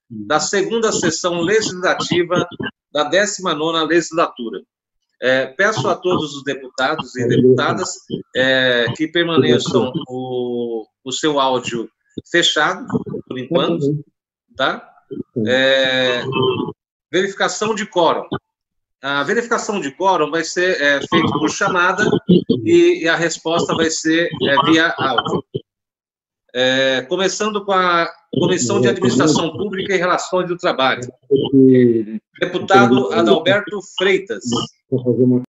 da segunda sessão legislativa da 19ª legislatura. Peço a todos os deputados e deputadas que permaneçam o seu áudio fechado, por enquanto, tá? Verificação de quórum. A verificação de quórum vai ser feita por chamada e a resposta vai ser via áudio. Começando com a Comissão de Administração Pública e Relações do Trabalho. Deputado Adalberto Freitas.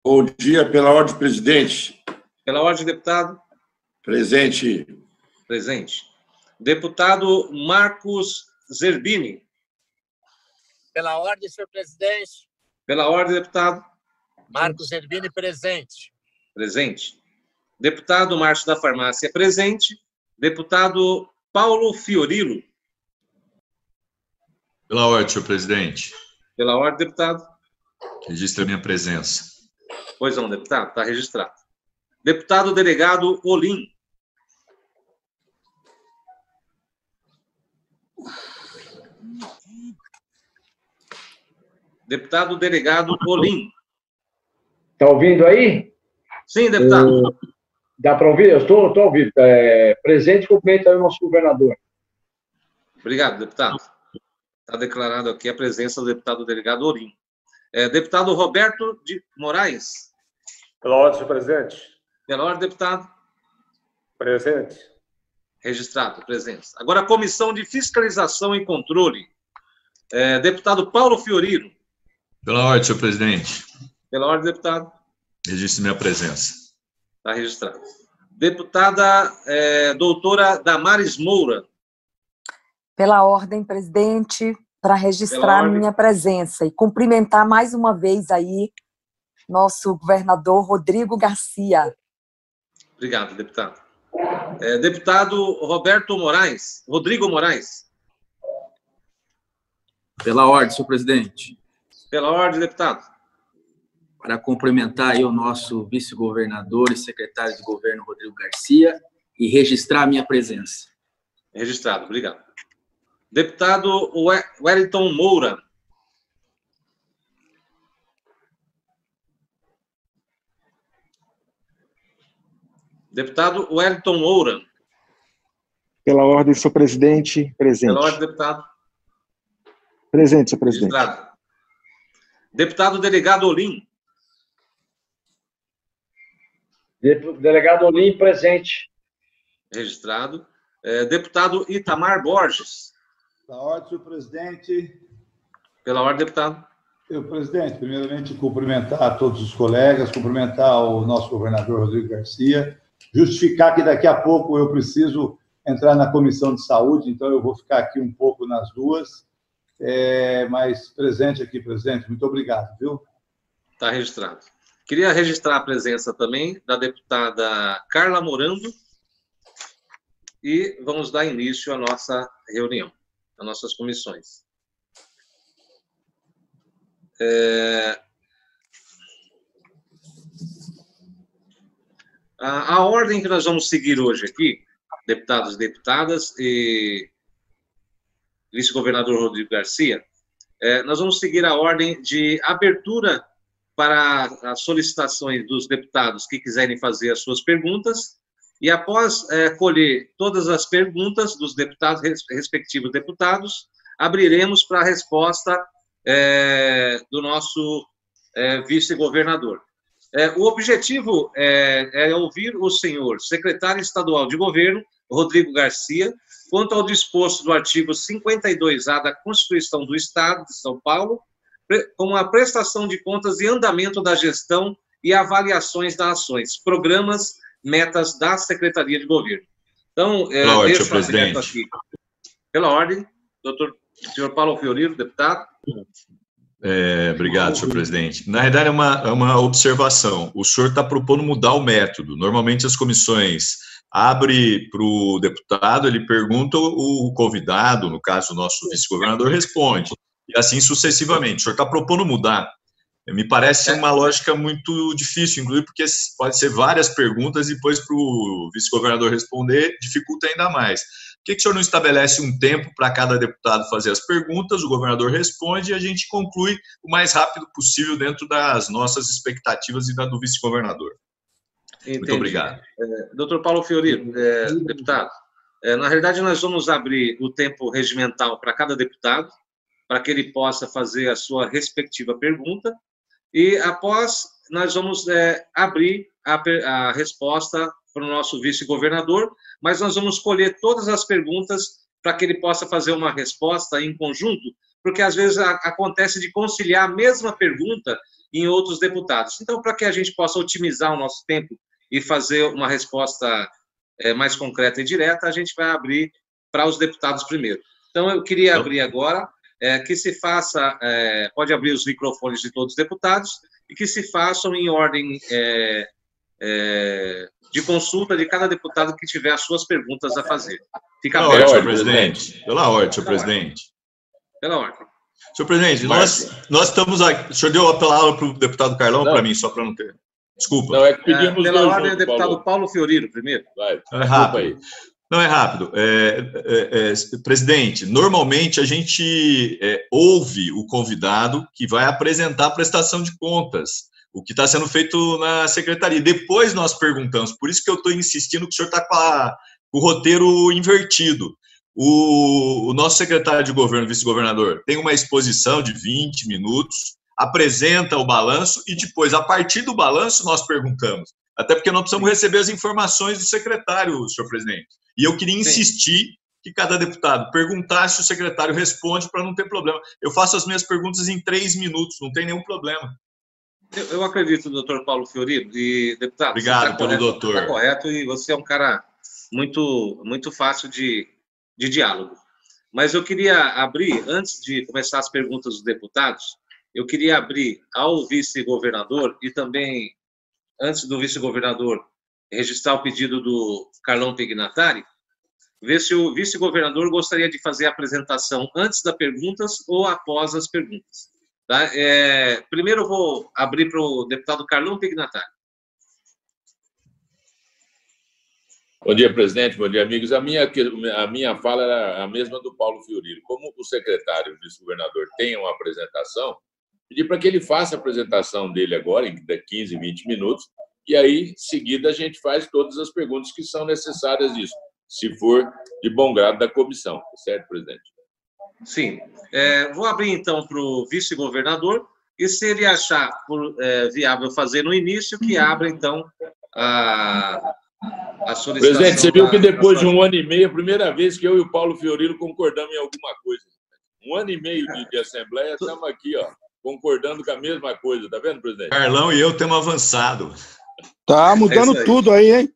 Bom dia, pela ordem, presidente. Pela ordem, deputado. Presente. Presente. Deputado Marcos Zerbini. Pela ordem, senhor presidente. Pela ordem, deputado. Marcos Zerbini, presente. Presente. Deputado Márcio da Farmácia, presente. Deputado Paulo Fiorilo. Pela ordem, senhor presidente. Pela ordem, deputado. Registra a minha presença. Pois não, deputado, está registrado. Deputado delegado Olim. Deputado delegado Olim. Está ouvindo aí? Sim, deputado. Dá para ouvir? Eu estou ouvindo. Presente, cumprimento aí o nosso governador. Obrigado, deputado. Está declarado aqui a presença do deputado delegado Olim. Deputado Roberto de Moraes. Pela ordem, senhor presidente. Pela ordem, deputado. Presente. Registrado, presença. Agora, a Comissão de Fiscalização e Controle. Deputado Paulo Fiorilo. Pela ordem, senhor presidente. Pela ordem, deputado. Registre minha presença. Está registrado. Deputada doutora Damares Moura. Pela ordem, presidente, para registrar minha presença e cumprimentar mais uma vez aí nosso governador Rodrigo Garcia. Obrigado, deputado. Deputado Rodrigo Moraes. Pela ordem, senhor presidente. Pela ordem, deputado. Para cumprimentar aí o nosso vice-governador e secretário de governo, Rodrigo Garcia, e registrar a minha presença. Registrado, obrigado. Deputado Wellington Moura. Deputado Wellington Moura. Pela ordem, senhor presidente, presente. Pela ordem, deputado. Presente, senhor presidente. Registrado. Deputado delegado Olim. Delegado Olim, presente. Registrado. Deputado Itamar Borges. Pela ordem, senhor presidente. Pela ordem, deputado. Senhor presidente, primeiramente cumprimentar a todos os colegas, cumprimentar o nosso governador Rodrigo Garcia, justificar que daqui a pouco eu preciso entrar na Comissão de Saúde, então eu vou ficar aqui um pouco nas duas, mas presente aqui, presidente, muito obrigado, viu? Está registrado. Queria registrar a presença também da deputada Carla Morando e vamos dar início à nossa reunião, às nossas comissões. A ordem que nós vamos seguir hoje aqui, deputados e deputadas e vice-governador Rodrigo Garcia, nós vamos seguir a ordem de abertura para as solicitações dos deputados que quiserem fazer as suas perguntas e após colher todas as perguntas dos deputados, respectivos deputados, abriremos para a resposta do nosso vice-governador. O objetivo é ouvir o senhor secretário estadual de governo, Rodrigo Garcia, quanto ao disposto do artigo 52A da Constituição do Estado de São Paulo, como a prestação de contas e andamento da gestão e avaliações das ações, programas, metas da Secretaria de Governo. Então, deixo aberto aqui. Pela ordem, senhor Paulo Fiorilo, deputado. Obrigado, senhor presidente. Na verdade, é uma observação. O senhor está propondo mudar o método. Normalmente, as comissões abrem para o deputado, ele pergunta, o convidado, no caso, o nosso vice-governador, responde. E assim sucessivamente. O senhor está propondo mudar. Me parece uma lógica muito difícil, inclusive, porque pode ser várias perguntas e depois para o vice-governador responder, dificulta ainda mais. que o senhor não estabelece um tempo para cada deputado fazer as perguntas, o governador responde e a gente conclui o mais rápido possível dentro das nossas expectativas e da do vice-governador. Muito obrigado. Doutor Paulo Fiorino, deputado, na realidade nós vamos abrir o tempo regimental para cada deputado, para que ele possa fazer a sua respectiva pergunta, e após nós vamos abrir a resposta para o nosso vice-governador, mas nós vamos colher todas as perguntas para que ele possa fazer uma resposta em conjunto, porque às vezes acontece de conciliar a mesma pergunta em outros deputados. Então, para que a gente possa otimizar o nosso tempo e fazer uma resposta mais concreta e direta, a gente vai abrir para os deputados primeiro. Então, eu queria abrir agora, que se faça, pode abrir os microfones de todos os deputados, e que se façam em ordem de consulta de cada deputado que tiver as suas perguntas a fazer. Fica aberto, senhor presidente. Pela ordem, senhor presidente. Pela ordem. Senhor presidente, nós estamos aqui. O senhor deu a palavra para o deputado Carlão, para mim, só para não ter. Desculpa. Não, é que pedimos pela ordem, o deputado Paulo Fiorino, primeiro. Vai. É rápido. Não, é rápido. Presidente, normalmente a gente ouve o convidado que vai apresentar a prestação de contas, o que está sendo feito na secretaria. Depois nós perguntamos, por isso que eu estou insistindo que o senhor está com o roteiro invertido. O nosso secretário de governo, vice-governador, tem uma exposição de 20 minutos, apresenta o balanço e depois, a partir do balanço, nós perguntamos. Até porque nós precisamos receber as informações do secretário, senhor presidente. E eu queria insistir que cada deputado perguntasse, o secretário responde para não ter problema. Eu faço as minhas perguntas em 3 minutos, não tem nenhum problema. Eu acredito, doutor Paulo Fiorino, e deputado... Obrigado pelo doutor. Está correto, e você é um cara muito fácil de diálogo. Mas eu queria abrir, antes de começar as perguntas dos deputados, eu queria abrir ao vice-governador e também, antes do vice-governador registrar o pedido do Carlão Pignatari, ver se o vice-governador gostaria de fazer a apresentação antes das perguntas ou após as perguntas. Tá? Primeiro eu vou abrir para o deputado Carlão Pignatari. Bom dia, presidente. Bom dia, amigos. A minha fala era a mesma do Paulo Fiorino. Como o secretário e o vice-governador têm uma apresentação, pedi para que ele faça a apresentação dele agora, em 15, 20 minutos, e aí, em seguida, a gente faz todas as perguntas que são necessárias disso, se for de bom grado da comissão. Certo, presidente? Sim. Vou abrir, então, para o vice-governador, e se ele achar viável fazer no início, que abra, então, a solicitação. Presidente, você viu que depois de 1 ano e meio, a primeira vez que eu e o Paulo Fiorino concordamos em alguma coisa. 1 ano e meio de assembleia, estamos aqui, ó, concordando com a mesma coisa, tá vendo, presidente? Carlão e eu temos avançado. Tá mudando tudo aí, hein?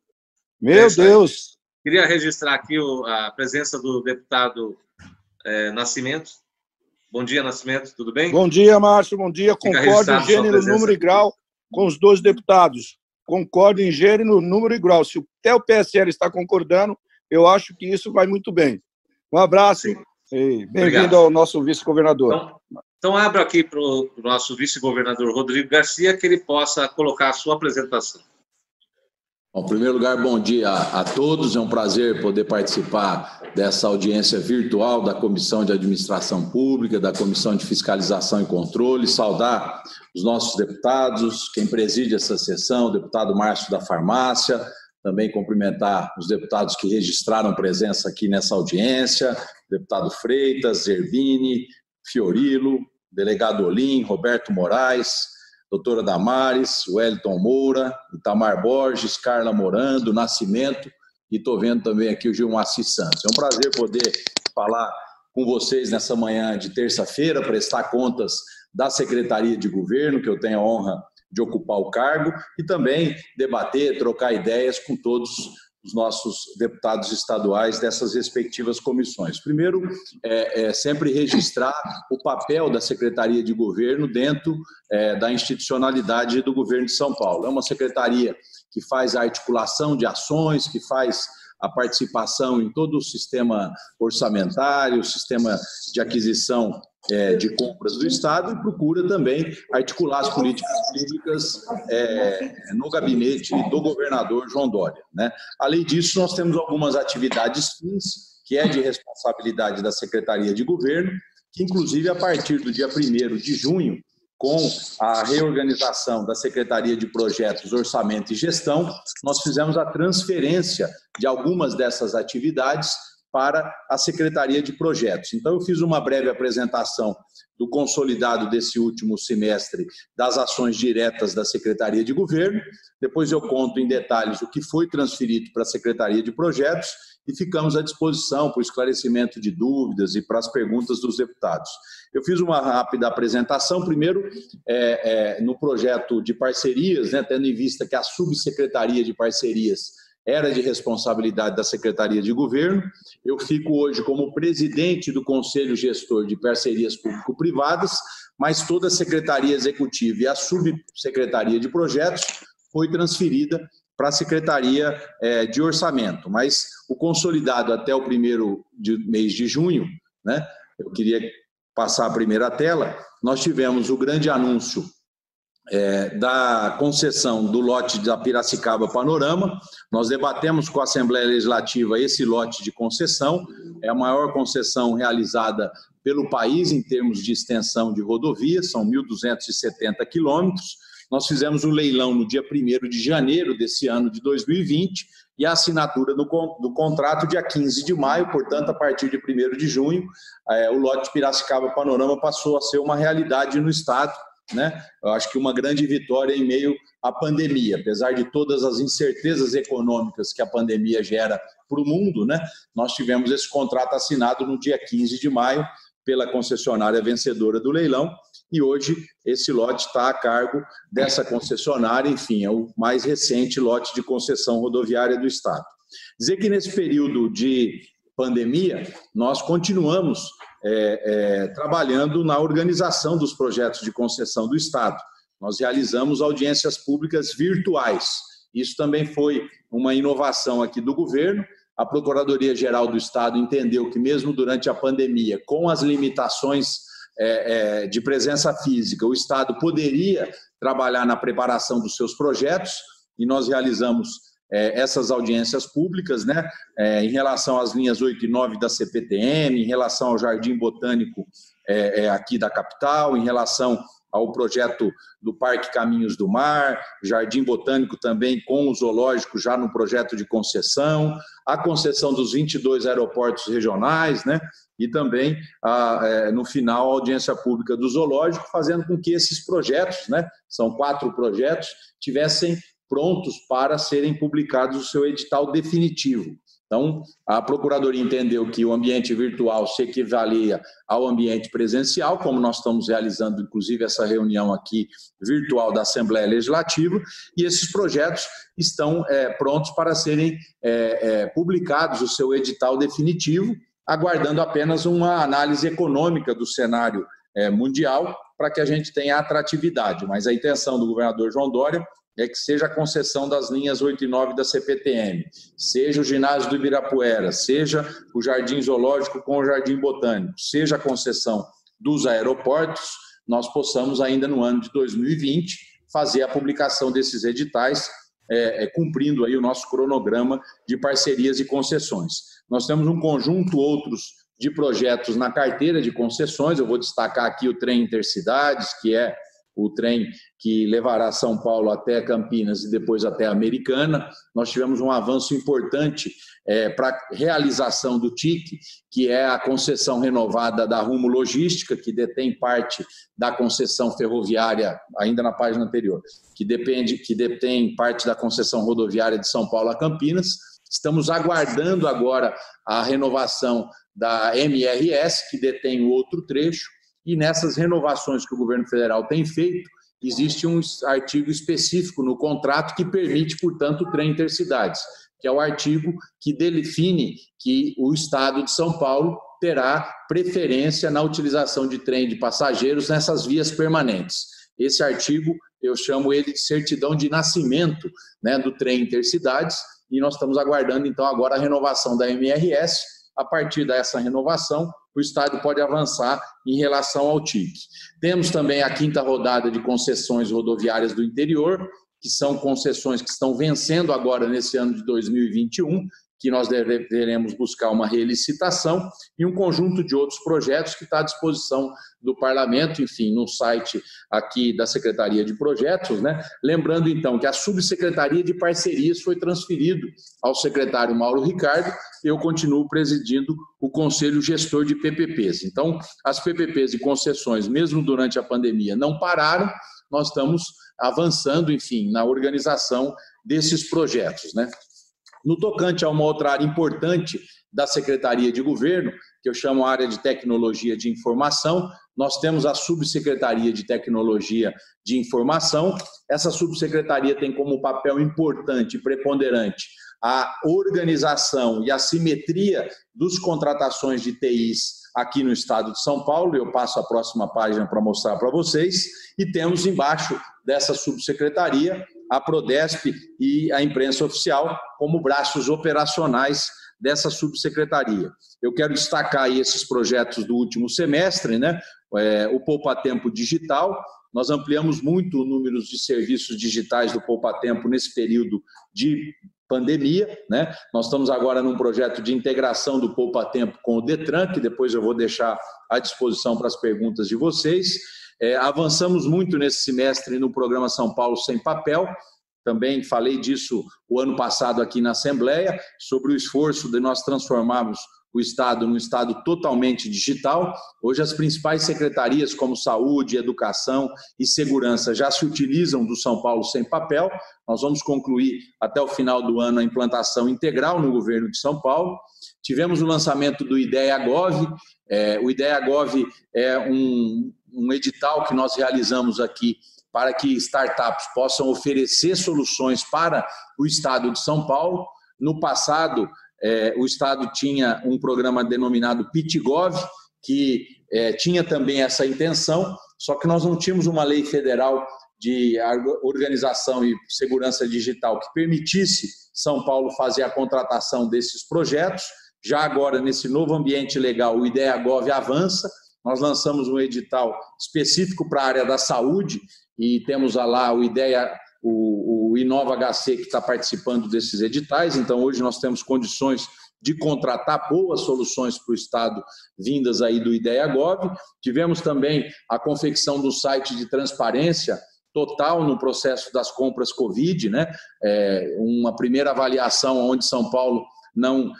Meu Deus. Queria registrar aqui a presença do deputado Nascimento. Bom dia, Nascimento, tudo bem? Bom dia, Márcio, bom dia. Concordo em gênero, número e grau com os 2 deputados. Concordo em gênero, número e grau. Se até o PSL está concordando, eu acho que isso vai muito bem. Um abraço e bem-vindo ao nosso vice-governador. Então, abro aqui para o nosso vice-governador Rodrigo Garcia, que ele possa colocar a sua apresentação. Bom, em primeiro lugar, bom dia a todos. É um prazer poder participar dessa audiência virtual da Comissão de Administração Pública, da Comissão de Fiscalização e Controle, saudar os nossos deputados, quem preside essa sessão, o deputado Márcio da Farmácia, também cumprimentar os deputados que registraram presença aqui nessa audiência, deputado Freitas, Zerbini, Fiorilo, delegado Olim, Roberto Moraes, doutora Damares, Wellington Moura, Itamar Borges, Carla Morando, Nascimento, e estou vendo também aqui o Gilmar Santos. É um prazer poder falar com vocês nessa manhã de terça-feira, prestar contas da Secretaria de Governo, que eu tenho a honra de ocupar o cargo, e também debater, trocar ideias com todos os nossos deputados estaduais dessas respectivas comissões. Primeiro, sempre registrar o papel da Secretaria de Governo dentro da institucionalidade do governo de São Paulo. É uma secretaria que faz a articulação de ações, que faz a participação em todo o sistema orçamentário, sistema de aquisição de compras do Estado, e procura também articular as políticas públicas no gabinete do governador João Dória, né? Além disso, nós temos algumas atividades fins que é de responsabilidade da Secretaria de Governo, que inclusive a partir do dia 1º de junho, com a reorganização da Secretaria de Projetos, Orçamento e Gestão, nós fizemos a transferência de algumas dessas atividades para a Secretaria de Projetos. Então, eu fiz uma breve apresentação do consolidado desse último semestre das ações diretas da Secretaria de Governo, depois eu conto em detalhes o que foi transferido para a Secretaria de Projetos e ficamos à disposição para o esclarecimento de dúvidas e para as perguntas dos deputados. Eu fiz uma rápida apresentação, primeiro, no projeto de parcerias, né, tendo em vista que a subsecretaria de parcerias era de responsabilidade da Secretaria de Governo. Eu fico hoje como presidente do Conselho Gestor de Parcerias Público-Privadas, mas toda a Secretaria Executiva e a Subsecretaria de Projetos foi transferida para a Secretaria de Orçamento. Mas o consolidado até o 1º mês de junho, né, eu queria passar a primeira tela, nós tivemos o grande anúncio da concessão do lote da Piracicaba Panorama. Nós debatemos com a Assembleia Legislativa esse lote de concessão, é a maior concessão realizada pelo país em termos de extensão de rodovia, são 1.270 quilômetros. Nós fizemos o leilão no dia 1º de janeiro desse ano de 2020 e a assinatura do contrato dia 15 de maio, portanto, a partir de 1º de junho, o lote de Piracicaba Panorama passou a ser uma realidade no Estado, né? Eu acho que uma grande vitória em meio à pandemia, apesar de todas as incertezas econômicas que a pandemia gera para o mundo, né? Nós tivemos esse contrato assinado no dia 15 de maio pela concessionária vencedora do leilão e hoje esse lote está a cargo dessa concessionária, enfim, é o mais recente lote de concessão rodoviária do Estado. Dizer que nesse período de pandemia nós continuamos trabalhando na organização dos projetos de concessão do Estado. Nós realizamos audiências públicas virtuais. Isso também foi uma inovação aqui do governo. A Procuradoria-Geral do Estado entendeu que mesmo durante a pandemia, com as limitações de presença física, o Estado poderia trabalhar na preparação dos seus projetos e nós realizamos essas audiências públicas, né, em relação às linhas 8 e 9 da CPTM, em relação ao Jardim Botânico aqui da capital, em relação ao projeto do Parque Caminhos do Mar, Jardim Botânico também com o zoológico já no projeto de concessão, a concessão dos 22 aeroportos regionais, né, e também, no final, a audiência pública do zoológico, fazendo com que esses projetos, né, são 4 projetos, tivessem prontos para serem publicados o seu edital definitivo. Então, a Procuradoria entendeu que o ambiente virtual se equivalia ao ambiente presencial, como nós estamos realizando, inclusive, essa reunião aqui virtual da Assembleia Legislativa, e esses projetos estão prontos para serem publicados o seu edital definitivo, aguardando apenas uma análise econômica do cenário mundial para que a gente tenha atratividade. Mas a intenção do governador João Dória é que seja a concessão das linhas 8 e 9 da CPTM, seja o ginásio do Ibirapuera, seja o Jardim Zoológico com o Jardim Botânico, seja a concessão dos aeroportos, nós possamos ainda no ano de 2020 fazer a publicação desses editais, cumprindo aí o nosso cronograma de parcerias e concessões. Nós temos um conjunto outros de projetos na carteira de concessões, eu vou destacar aqui o trem Intercidades, que é o trem que levará São Paulo até Campinas e depois até Americana. Nós tivemos um avanço importante para a realização do TIC, que é a concessão renovada da Rumo Logística, que detém parte da concessão ferroviária, ainda na página anterior, que detém parte da concessão rodoviária de São Paulo a Campinas. Estamos aguardando agora a renovação da MRS, que detém o outro trecho, e nessas renovações que o governo federal tem feito, existe um artigo específico no contrato que permite, portanto, o trem Intercidades, que é o artigo que define que o Estado de São Paulo terá preferência na utilização de trem de passageiros nessas vias permanentes. Esse artigo, eu chamo ele de certidão de nascimento, né, do trem Intercidades, e nós estamos aguardando, então, agora a renovação da MRS. A partir dessa renovação, o Estado pode avançar em relação ao TIC. Temos também a 5ª rodada de concessões rodoviárias do interior, que são concessões que estão vencendo agora nesse ano de 2021, que nós deveremos buscar uma relicitação e um conjunto de outros projetos que está à disposição do Parlamento, enfim, no site aqui da Secretaria de Projetos, né? Lembrando, então, que a Subsecretaria de Parcerias foi transferido ao secretário Mauro Ricardo, eu continuo presidindo o Conselho Gestor de PPPs. Então, as PPPs e concessões, mesmo durante a pandemia, não pararam, nós estamos avançando, enfim, na organização desses projetos, né? No tocante a uma outra área importante da Secretaria de Governo, que eu chamo a área de Tecnologia de Informação, nós temos a Subsecretaria de Tecnologia de Informação. Essa subsecretaria tem como papel importante e preponderante a organização e a simetria dos contratações de TIs aqui no estado de São Paulo. Eu passo a próxima página para mostrar para vocês. E temos embaixo dessa subsecretaria a Prodesp e a imprensa oficial como braços operacionais dessa subsecretaria. Eu quero destacar aí esses projetos do último semestre, né? O Poupa Tempo Digital. Nós ampliamos muito o número de serviços digitais do Poupa Tempo nesse período de pandemia, né? Nós estamos agora num projeto de integração do Poupa Tempo com o Detran, que depois eu vou deixar à disposição para as perguntas de vocês. Avançamos muito nesse semestre no programa São Paulo Sem Papel. Também falei disso o ano passado aqui na Assembleia, sobre o esforço de nós transformarmos o Estado num Estado totalmente digital. Hoje as principais secretarias como Saúde, Educação e Segurança já se utilizam do São Paulo Sem Papel. Nós vamos concluir até o final do ano a implantação integral no governo de São Paulo. Tivemos o lançamento do IDEA-Gov. O IDEA-Gov é um edital que nós realizamos aqui para que startups possam oferecer soluções para o Estado de São Paulo. No passado, o Estado tinha um programa denominado PitGov, que tinha também essa intenção, só que nós não tínhamos uma lei federal de organização e segurança digital que permitisse São Paulo fazer a contratação desses projetos. Já agora, nesse novo ambiente legal, o IDEA-Gov avança. Nós lançamos um edital específico para a área da saúde e temos lá o Inova HC que está participando desses editais. Então, hoje nós temos condições de contratar boas soluções para o Estado vindas aí do IDEA-Gov. Tivemos também a confecção do site de transparência total no processo das compras Covid, né? Uma primeira avaliação onde São Paulo não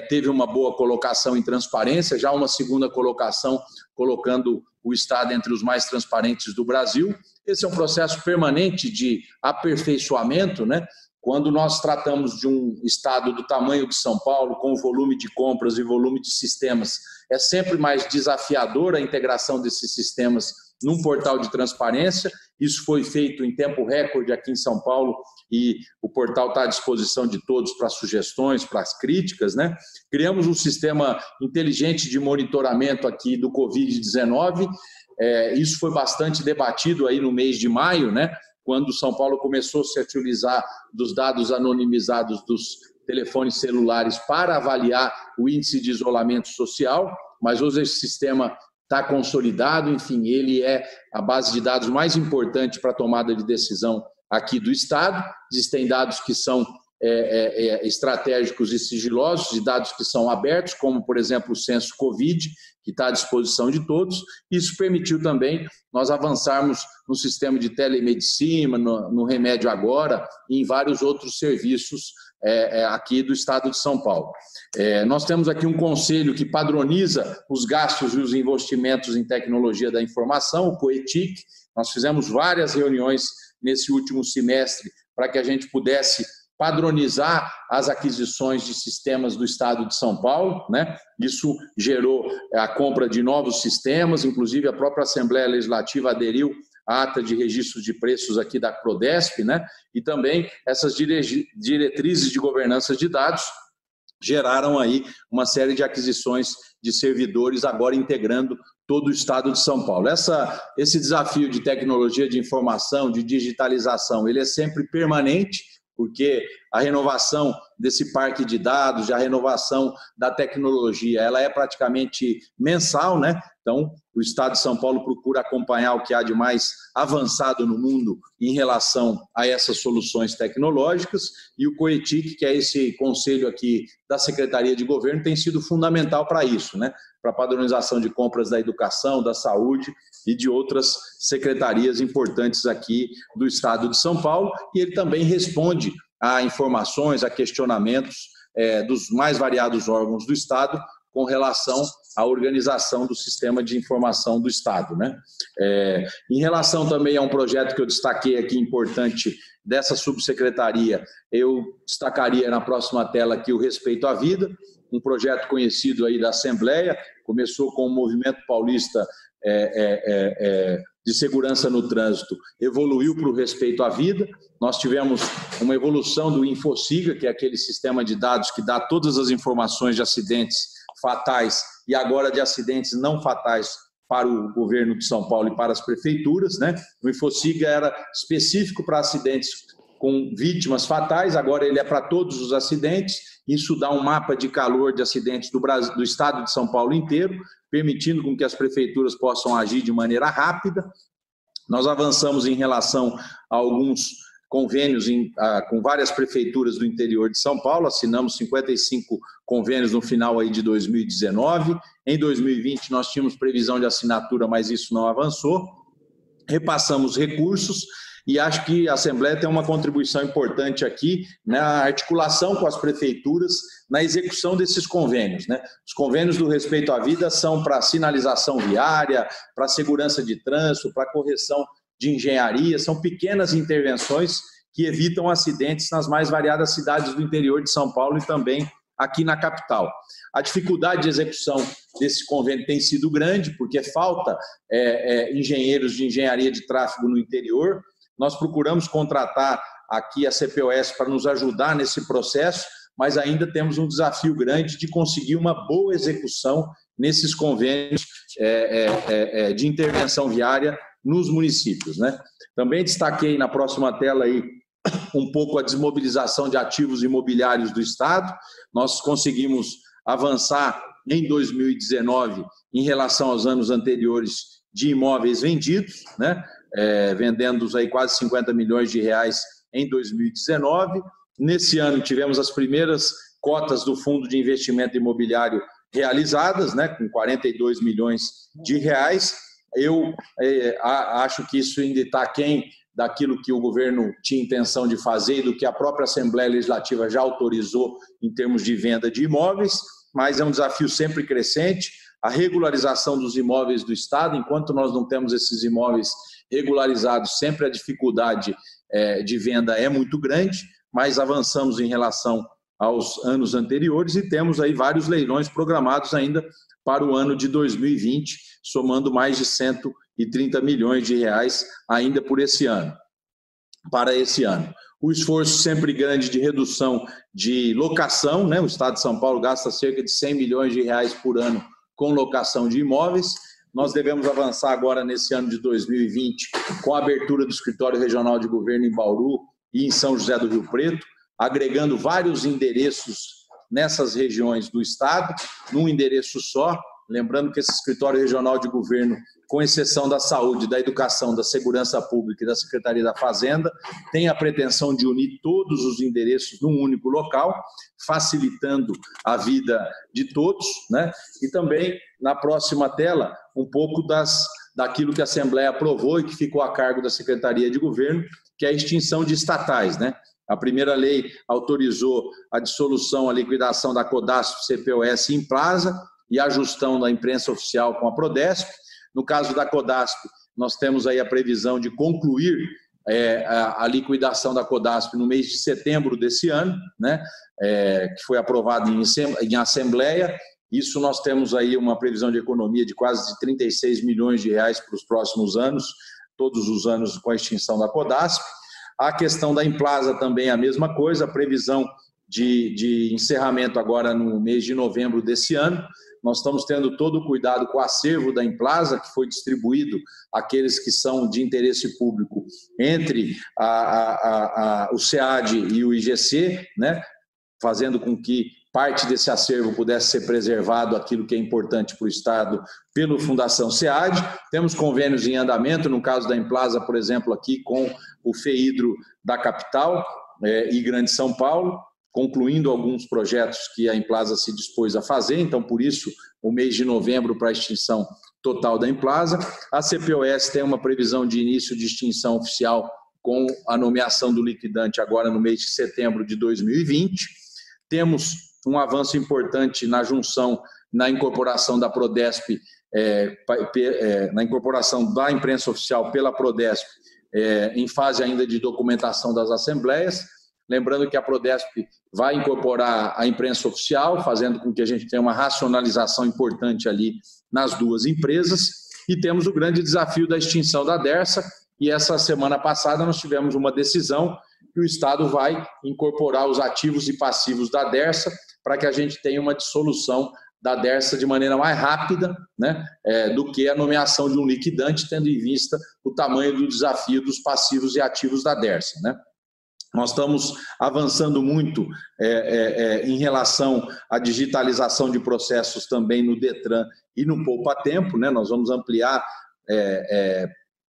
teve uma boa colocação em transparência, já uma segunda colocação colocando o Estado entre os mais transparentes do Brasil. Esse é um processo permanente de aperfeiçoamento, né? Quando nós tratamos de um Estado do tamanho de São Paulo, com o volume de compras e volume de sistemas, é sempre mais desafiador a integração desses sistemas num portal de transparência. Isso foi feito em tempo recorde aqui em São Paulo e o portal está à disposição de todos para sugestões, para as críticas, né? Criamos um sistema inteligente de monitoramento aqui do Covid-19. Isso foi bastante debatido aí no mês de maio, né? Quando São Paulo começou a se utilizar dos dados anonimizados dos telefones celulares para avaliar o índice de isolamento social, mas hoje esse sistema está consolidado, enfim, ele é a base de dados mais importante para a tomada de decisão aqui do Estado. Existem dados que são estratégicos e sigilosos, e dados que são abertos, como, por exemplo, o censo Covid, que está à disposição de todos. Isso permitiu também nós avançarmos no sistema de telemedicina, no Remédio Agora e em vários outros serviços aqui do Estado de São Paulo. Nós temos aqui um conselho que padroniza os gastos e os investimentos em tecnologia da informação, o COETIC. Nós fizemos várias reuniões nesse último semestre para que a gente pudesse padronizar as aquisições de sistemas do Estado de São Paulo, né? Isso gerou a compra de novos sistemas, inclusive a própria Assembleia Legislativa aderiu à ata de registro de preços aqui da Prodesp, né? E também essas diretrizes de governança de dados geraram aí uma série de aquisições de servidores agora integrando todo o Estado de São Paulo. Esse desafio de tecnologia de informação, de digitalização, ele é sempre permanente, porque a renovação desse parque de dados, a renovação da tecnologia, ela é praticamente mensal, né? Então, o Estado de São Paulo procura acompanhar o que há de mais avançado no mundo em relação a essas soluções tecnológicas, e o COETIC, que é esse conselho aqui da Secretaria de Governo, tem sido fundamental para isso, né? Para a padronização de compras da educação, da saúde e de outras secretarias importantes aqui do Estado de São Paulo, e ele também responde a informações, a questionamentos dos mais variados órgãos do Estado com relação à organização do sistema de informação do Estado, né? Em relação também a um projeto que eu destaquei aqui importante dessa subsecretaria, eu destacaria na próxima tela aqui o Respeito à Vida, um projeto conhecido aí da Assembleia, começou com o Movimento Paulista de Segurança no Trânsito, evoluiu para o Respeito à Vida. Nós tivemos uma evolução do InfoSiga, que é aquele sistema de dados que dá todas as informações de acidentes fatais e agora de acidentes não fatais para o governo de São Paulo e para as prefeituras, né? O InfoSiga era específico para acidentes com vítimas fatais, agora ele é para todos os acidentes. Isso dá um mapa de calor de acidentes do Brasil, do estado de São Paulo inteiro, permitindo com que as prefeituras possam agir de maneira rápida. Nós avançamos em relação a alguns convênios com várias prefeituras do interior de São Paulo, assinamos 55 convênios no final aí de 2019. Em 2020 nós tínhamos previsão de assinatura, mas isso não avançou. Repassamos recursos e acho que a Assembleia tem uma contribuição importante aqui na articulação com as prefeituras, na execução desses convênios, né? Os convênios do Respeito à Vida são para sinalização viária, para segurança de trânsito, para correção de engenharia, são pequenas intervenções que evitam acidentes nas mais variadas cidades do interior de São Paulo e também aqui na capital. A dificuldade de execução desse convênio tem sido grande, porque falta engenheiros de engenharia de tráfego no interior. Nós procuramos contratar aqui a CPOS para nos ajudar nesse processo, mas ainda temos um desafio grande de conseguir uma boa execução nesses convênios de intervenção viária nos municípios, né? Também destaquei na próxima tela aí um pouco a desmobilização de ativos imobiliários do Estado. Nós conseguimos avançar em 2019 em relação aos anos anteriores de imóveis vendidos, né? Vendendo aí quase 50 milhões de reais em 2019. Nesse ano tivemos as primeiras cotas do Fundo de Investimento Imobiliário realizadas, né, com 42 milhões de reais. Eu acho que isso ainda está aquém daquilo que o governo tinha intenção de fazer e do que a própria Assembleia Legislativa já autorizou em termos de venda de imóveis, mas é um desafio sempre crescente. A regularização dos imóveis do Estado, enquanto nós não temos esses imóveis regularizados, sempre a dificuldade de venda é muito grande, mas avançamos em relação aos anos anteriores e temos aí vários leilões programados ainda para o ano de 2020, somando mais de 130 milhões de reais ainda por esse ano, para esse ano. O esforço sempre grande de redução de locação, né? O Estado de São Paulo gasta cerca de 100 milhões de reais por ano com locação de imóveis. Nós devemos avançar agora nesse ano de 2020 com a abertura do Escritório Regional de Governo em Bauru e em São José do Rio Preto, agregando vários endereços nessas regiões do Estado, num endereço só. Lembrando que esse Escritório Regional de Governo, com exceção da Saúde, da Educação, da Segurança Pública e da Secretaria da Fazenda, tem a pretensão de unir todos os endereços num único local, facilitando a vida de todos, né? E também, na próxima tela, um pouco daquilo que a Assembleia aprovou e que ficou a cargo da Secretaria de Governo, que é a extinção de estatais, né? A primeira lei autorizou a dissolução, a liquidação da Codasp, CPOS e Implaza e a gestão da imprensa oficial com a Prodesp. No caso da Codasp, nós temos aí a previsão de concluir a liquidação da Codasp no mês de setembro desse ano, né? Que foi aprovado em Assembleia. Isso nós temos aí uma previsão de economia de quase 36 milhões de reais para os próximos anos, todos os anos com a extinção da Codasp. A questão da Implaza também é a mesma coisa, a previsão de encerramento agora no mês de novembro desse ano. Nós estamos tendo todo o cuidado com o acervo da Implaza, que foi distribuído àqueles que são de interesse público entre o SEAD e o IGC, né? Fazendo com que parte desse acervo pudesse ser preservado, aquilo que é importante para o Estado, pela Fundação SEAD. Temos convênios em andamento, no caso da Implaza, por exemplo, aqui com o FEHIDRO da capital e Grande São Paulo, concluindo alguns projetos que a Implaza se dispôs a fazer, então, por isso, o mês de novembro para a extinção total da Implaza. A CPOS tem uma previsão de início de extinção oficial com a nomeação do liquidante agora no mês de setembro de 2020. Temos um avanço importante na junção, na incorporação da Prodesp, na incorporação da imprensa oficial pela Prodesp, em fase ainda de documentação das assembleias. Lembrando que a Prodesp vai incorporar a imprensa oficial, fazendo com que a gente tenha uma racionalização importante ali nas duas empresas. E temos o grande desafio da extinção da Dersa, e essa semana passada nós tivemos uma decisão que o Estado vai incorporar os ativos e passivos da Dersa para que a gente tenha uma dissolução da Dersa de maneira mais rápida, né, do que a nomeação de um liquidante, tendo em vista o tamanho do desafio dos passivos e ativos da Dersa, né? Nós estamos avançando muito em relação à digitalização de processos também no DETRAN e no Poupa Tempo, né? Nós vamos ampliar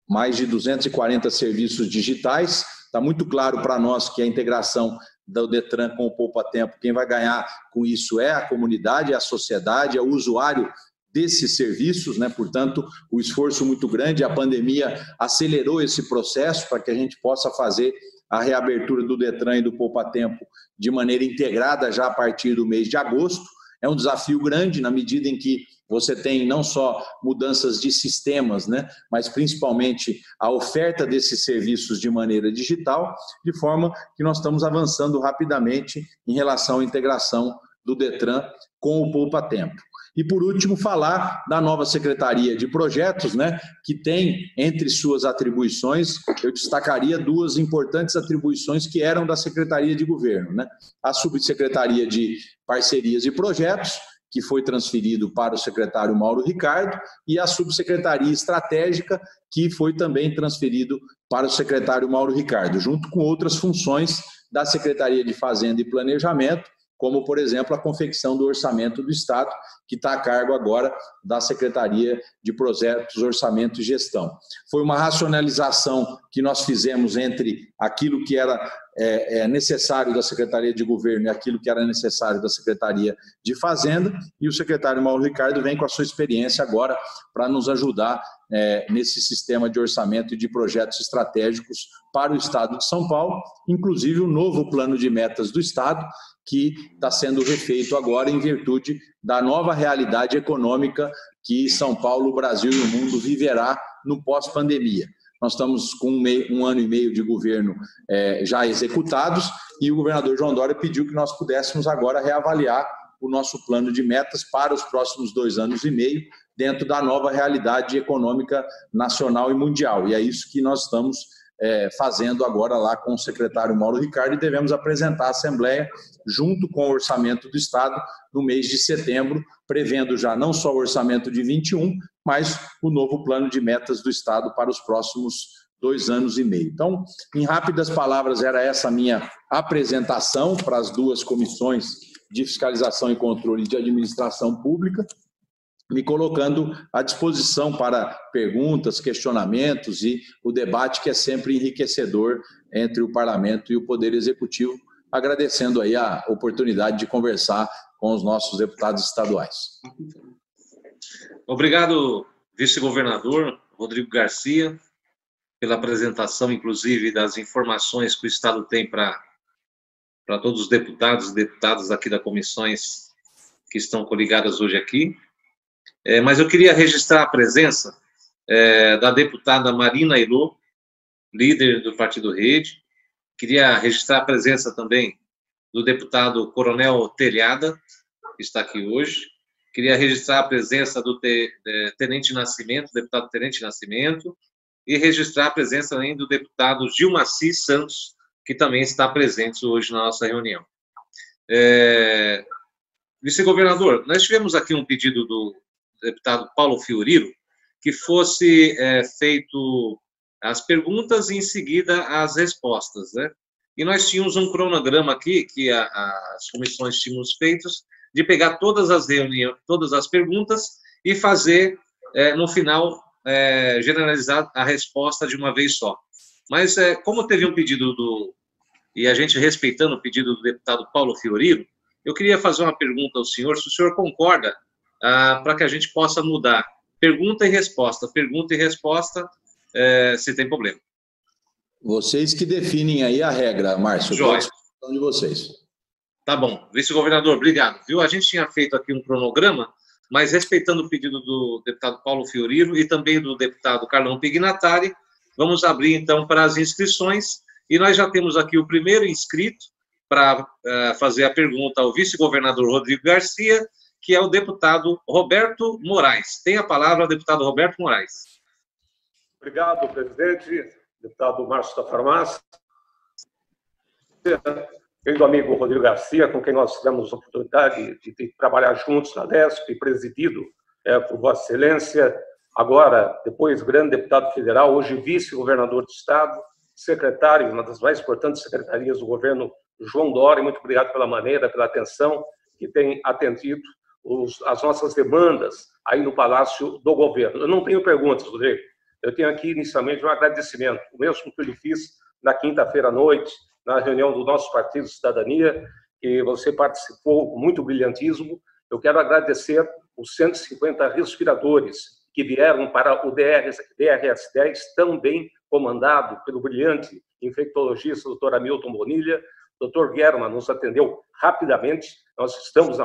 mais de 240 serviços digitais. Está muito claro para nós que a integração do DETRAN com o Poupa Tempo, quem vai ganhar com isso é a comunidade, é a sociedade, é o usuário desses serviços, né? Portanto, o esforço muito grande, a pandemia acelerou esse processo para que a gente possa fazer a reabertura do DETRAN e do Poupa Tempo de maneira integrada já a partir do mês de agosto. É um desafio grande na medida em que você tem não só mudanças de sistemas, né, mas principalmente a oferta desses serviços de maneira digital, de forma que nós estamos avançando rapidamente em relação à integração do DETRAN com o Poupa Tempo. E, por último, falar da nova Secretaria de Projetos, né, que tem, entre suas atribuições, eu destacaria duas importantes atribuições que eram da Secretaria de Governo, né? A Subsecretaria de Parcerias e Projetos, que foi transferido para o secretário Mauro Ricardo, e a Subsecretaria Estratégica, que foi também transferido para o secretário Mauro Ricardo, junto com outras funções da Secretaria de Fazenda e Planejamento, como, por exemplo, a confecção do orçamento do Estado, que está a cargo agora da Secretaria de Projetos, Orçamento e Gestão. Foi uma racionalização que nós fizemos entre aquilo que era necessário da Secretaria de Governo e aquilo que era necessário da Secretaria de Fazenda, e o secretário Mauro Ricardo vem com a sua experiência agora para nos ajudar nesse sistema de orçamento e de projetos estratégicos para o Estado de São Paulo, inclusive o novo plano de metas do Estado, que está sendo refeito agora em virtude da nova realidade econômica que São Paulo, o Brasil e o mundo viverá no pós-pandemia. Nós estamos com um ano e meio de governo já executados, e o governador João Dória pediu que nós pudéssemos agora reavaliar o nosso plano de metas para os próximos 2 anos e meio, dentro da nova realidade econômica nacional e mundial. E é isso que nós estamos fazendo agora lá com o secretário Mauro Ricardo, e devemos apresentar à Assembleia, junto com o orçamento do Estado, no mês de setembro, prevendo já não só o orçamento de 21, mas o novo plano de metas do Estado para os próximos 2 anos e meio. Então, em rápidas palavras, era essa a minha apresentação para as duas comissões de fiscalização e controle de administração pública, me colocando à disposição para perguntas, questionamentos e o debate que é sempre enriquecedor entre o Parlamento e o Poder Executivo, agradecendo aí a oportunidade de conversar com os nossos deputados estaduais. Obrigado, vice-governador Rodrigo Garcia, pela apresentação, inclusive, das informações que o Estado tem para todos os deputados e deputadas aqui das comissões que estão coligadas hoje aqui. Mas eu queria registrar a presença da deputada Marina Ailô, líder do Partido Rede. Queria registrar a presença também do deputado Coronel Telhada, que está aqui hoje. Queria registrar a presença do Tenente Nascimento, deputado Tenente Nascimento, e registrar a presença também do deputado Gilmaci Santos, que também está presente hoje na nossa reunião. Vice-governador, nós tivemos aqui um pedido do deputado Paulo Fiorilo, que fosse feito as perguntas e em seguida as respostas, né? e nós tínhamos um cronograma aqui, que as comissões tínhamos feitos, de pegar todas as reuniões, todas as perguntas e fazer, no final, generalizar a resposta de uma vez só. Mas, como teve um pedido e a gente respeitando o pedido do deputado Paulo Fiorilo, eu queria fazer uma pergunta ao senhor, se o senhor concorda, para que a gente possa mudar pergunta e resposta, se tem problema. Vocês que definem aí a regra, Márcio. Joia. De vocês. Tá bom. Vice-governador, obrigado. Viu? A gente tinha feito aqui um cronograma, mas respeitando o pedido do deputado Paulo Fiorilo e também do deputado Carlão Pignatari, vamos abrir, então, para as inscrições. E nós já temos aqui o primeiro inscrito para fazer a pergunta ao vice-governador Rodrigo Garcia, que é o deputado Roberto Moraes. Tem a palavra o deputado Roberto Moraes. Obrigado, presidente. Deputado Márcio da Farmácia. Querido amigo Rodrigo Garcia, com quem nós tivemos a oportunidade de trabalhar juntos na DESP, presidido por Vossa Excelência, agora, depois, grande deputado federal, hoje vice-governador do Estado, secretário, uma das mais importantes secretarias do governo, João Dória. Muito obrigado pela maneira, pela atenção que tem atendido as nossas demandas aí no Palácio do Governo. Eu não tenho perguntas, Rodrigo. Eu tenho aqui, inicialmente, um agradecimento, o mesmo que eu lhe fiz na quinta-feira à noite, na reunião do nosso Partido Cidadania, que você participou com muito brilhantismo. Eu quero agradecer os 150 respiradores que vieram para o DRS-10, também comandado pelo brilhante infectologista Dr. Hamilton Bonilha. Dr. German nos atendeu rapidamente. Nós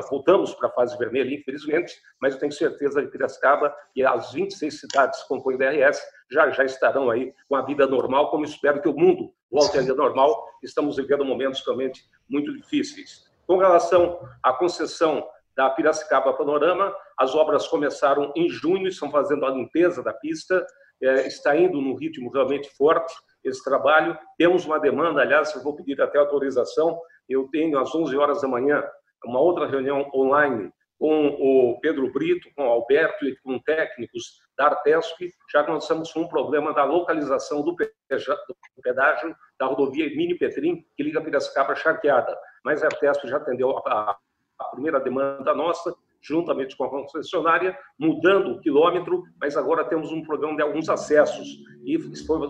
voltamos para a fase vermelha, infelizmente, mas eu tenho certeza que Piracicaba e as 26 cidades que compõem o DRS já estarão aí com a vida normal, como espero que o mundo volte à vida normal. Estamos vivendo momentos realmente muito difíceis. Com relação à concessão da Piracicaba Panorama, as obras começaram em junho, estão fazendo a limpeza da pista, está indo num ritmo realmente forte esse trabalho. Temos uma demanda, aliás, eu vou pedir até autorização, eu tenho às 11 horas da manhã uma outra reunião online com o Pedro Brito, com o Alberto e com técnicos da Artesp, já que nós estamos com um problema da localização do pedágio da rodovia Hermínio Petrin, que liga Piracicaba a Charqueada. Mas a Artesp já atendeu a primeira demanda nossa, juntamente com a concessionária, mudando o quilômetro, mas agora temos um programa de alguns acessos. E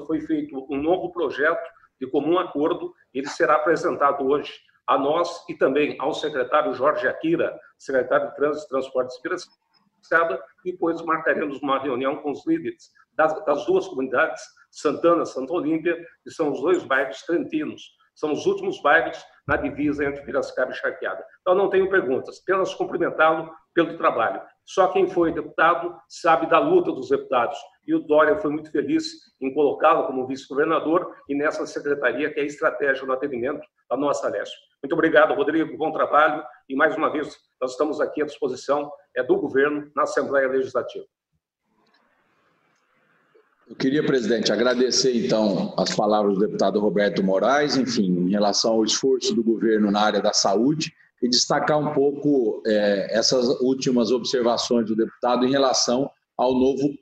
foi feito um novo projeto de comum acordo, ele será apresentado hoje a nós e também ao secretário Jorge Akira, secretário de Trânsito e Transportes de Piracicaba, e depois marcaremos uma reunião com os líderes das duas comunidades, Santana e Santa Olímpia, que são os dois bairros trentinos. São os últimos bairros na divisa entre Piracicaba e Charqueada. Então, não tenho perguntas, apenas cumprimentá-lo pelo trabalho. Só quem foi deputado sabe da luta dos deputados. E o Dória foi muito feliz em colocá-lo como vice-governador e nessa secretaria que é a estratégia no atendimento da nossa Leste. Muito obrigado, Rodrigo, bom trabalho. E, mais uma vez, nós estamos aqui à disposição do governo na Assembleia Legislativa. Eu queria, presidente, agradecer, então, as palavras do deputado Roberto Moraes, enfim, em relação ao esforço do governo na área da saúde, e destacar um pouco essas últimas observações do deputado em relação ao novo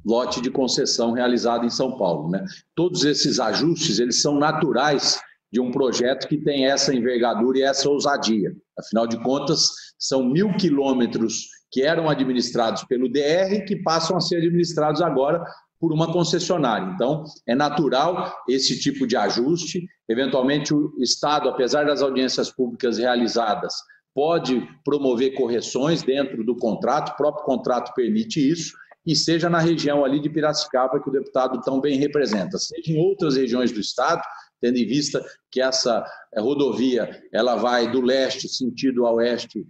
lote de concessão realizado em São Paulo, né? Todos esses ajustes, eles são naturais de um projeto que tem essa envergadura e essa ousadia. Afinal de contas, são 1.000 quilômetros que eram administrados pelo DR que passam a ser administrados agora por uma concessionária. Então, é natural esse tipo de ajuste. Eventualmente, o Estado, apesar das audiências públicas realizadas, pode promover correções dentro do contrato, o próprio contrato permite isso, e seja na região ali de Piracicaba, que o deputado tão bem representa, seja em outras regiões do Estado, tendo em vista que essa rodovia ela vai do leste sentido a oeste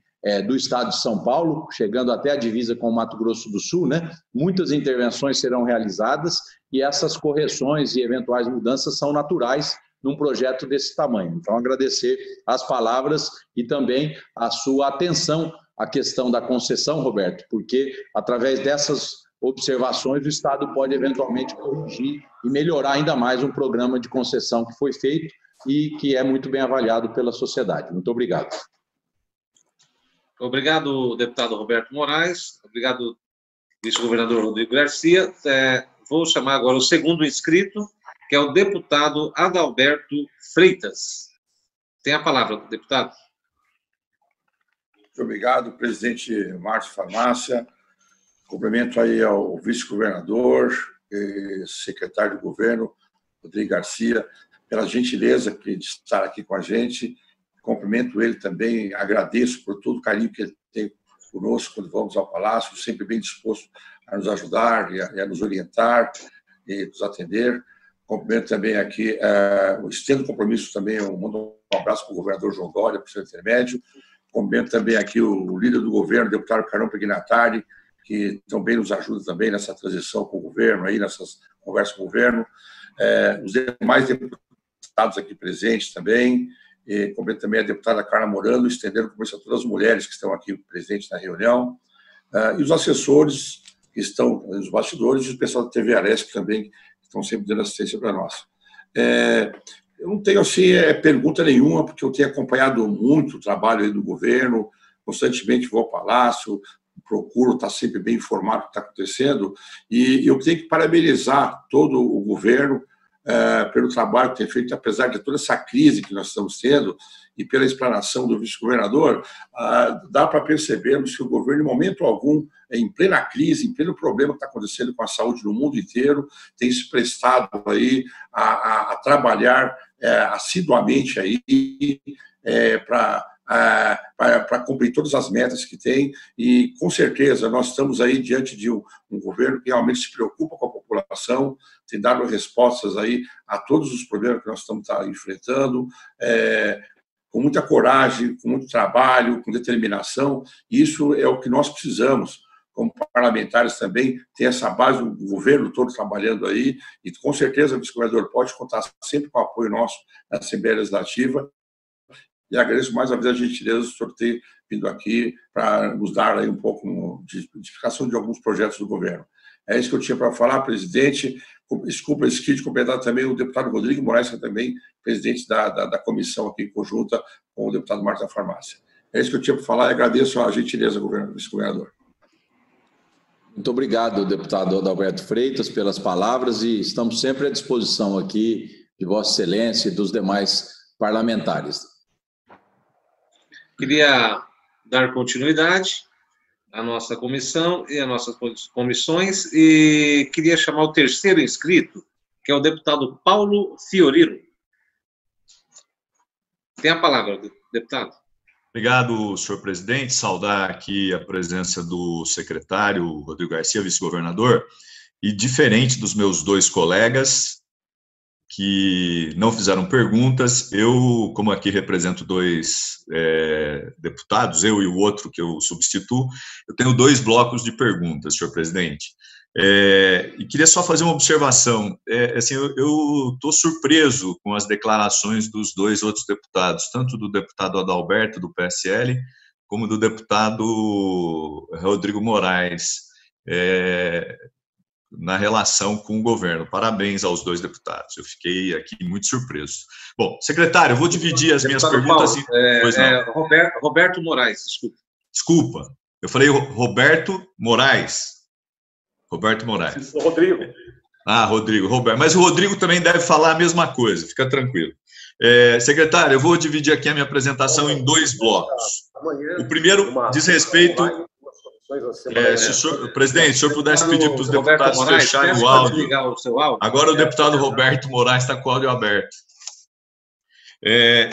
do estado de São Paulo, chegando até a divisa com o Mato Grosso do Sul, né? Muitas intervenções serão realizadas e essas correções e eventuais mudanças são naturais num projeto desse tamanho. Então, agradecer as palavras e também a sua atenção à questão da concessão, Roberto, porque através dessas observações o Estado pode eventualmente corrigir e melhorar ainda mais um programa de concessão que foi feito e que é muito bem avaliado pela sociedade. Muito obrigado. Obrigado, deputado Roberto Moraes. Obrigado, vice-governador Rodrigo Garcia. Vou chamar agora o segundo inscrito, que é o deputado Adalberto Freitas. Tem a palavra, deputado. Muito obrigado, presidente Márcio Farmácia. Cumprimento aí ao vice-governador e secretário de governo, Rodrigo Garcia, pela gentileza de estar aqui com a gente. Cumprimento ele também, agradeço por todo o carinho que ele tem conosco quando vamos ao Palácio, sempre bem disposto a nos ajudar e a nos orientar e nos atender. Cumprimento também aqui, estendo compromisso também, eu mando um abraço para o governador João Dória, por seu intermédio. Cumprimento também aqui o líder do governo, o deputado Carlão Pignatari, que também nos ajuda também nessa transição com o governo, aí nessas conversas com o governo. Os demais deputados aqui presentes também. E cumprimento também a deputada Carla Morando, estendendo o compromisso a todas as mulheres que estão aqui presentes na reunião. E os assessores que estão nos bastidores, e o pessoal da TV Aresp também, estão sempre dando assistência para nós. Eu não tenho assim, pergunta nenhuma, porque eu tenho acompanhado muito o trabalho aí do governo, constantemente vou ao Palácio, procuro estar sempre bem informado do que está acontecendo, e eu tenho que parabenizar todo o governo pelo trabalho que tem feito, apesar de toda essa crise que nós estamos tendo, e pela explanação do vice-governador, dá para percebermos que o governo, em momento algum, em plena crise, em pleno problema que está acontecendo com a saúde no mundo inteiro, tem se prestado aí a trabalhar assiduamente aí para cumprir todas as metas que tem, e com certeza nós estamos aí diante de um governo que realmente se preocupa com a população, tem dado respostas aí a todos os problemas que nós estamos enfrentando, com muita coragem, com muito trabalho, com determinação. Isso é o que nós precisamos, como parlamentares também, ter essa base do governo todo trabalhando aí, e com certeza o vice-governador pode contar sempre com o apoio nosso na Assembleia Legislativa. E agradeço mais uma vez a gentileza do senhor ter vindo aqui para nos dar aí um pouco de explicação de alguns projetos do governo. É isso que eu tinha para falar, presidente. Desculpa, esqueci de completar também o deputado Rodrigo Moraes, que é também presidente da comissão aqui conjunta com o deputado Márcio Farmácia. É isso que eu tinha para falar e agradeço a gentileza, vice-governador. Muito obrigado, deputado Adalberto Freitas, pelas palavras, e estamos sempre à disposição aqui de Vossa Excelência e dos demais parlamentares. Queria dar continuidade à nossa comissão e às nossas comissões, e queria chamar o terceiro inscrito, que é o deputado Paulo Fiorino. Tem a palavra, deputado. Obrigado, senhor presidente. Saudar aqui a presença do secretário Rodrigo Garcia, vice-governador, e diferente dos meus dois colegas que não fizeram perguntas, eu, como aqui represento dois deputados, eu e o outro que eu substituo, eu tenho dois blocos de perguntas, senhor presidente. E queria só fazer uma observação. Assim, eu estou surpreso com as declarações dos dois outros deputados, tanto do deputado Adalberto, do PSL, como do deputado Rodrigo Moraes, na relação com o governo. Parabéns aos dois deputados. Eu fiquei aqui muito surpreso. Bom, secretário, eu vou dividir as minhas perguntas. Paulo, Roberto Moraes, desculpa. Desculpa, eu falei Roberto Moraes. Roberto Moraes. Rodrigo. Rodrigo, Roberto. Mas o Rodrigo também deve falar a mesma coisa, fica tranquilo. Secretário, eu vou dividir aqui a minha apresentação em dois blocos. O primeiro diz respeito... presidente, se o senhor pudesse pedir para os deputados fecharem o áudio. Agora o deputado Roberto Moraes está com o áudio aberto.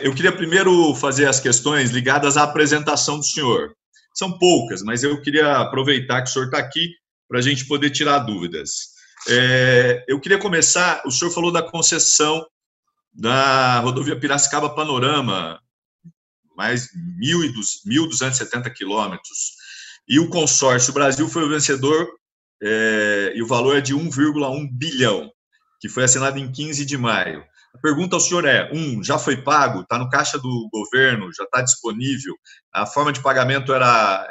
Eu queria primeiro fazer as questões ligadas à apresentação do senhor. São poucas, mas eu queria aproveitar que o senhor está aqui para a gente poder tirar dúvidas. Eu queria começar, o senhor falou da concessão da rodovia Piracicaba Panorama, mais 1.270 quilômetros. E o consórcio Brasil foi o vencedor, e o valor é de 1,1 bilhão, que foi assinado em 15 de maio. A pergunta ao senhor já foi pago? Está no caixa do governo? Já está disponível? A forma de pagamento era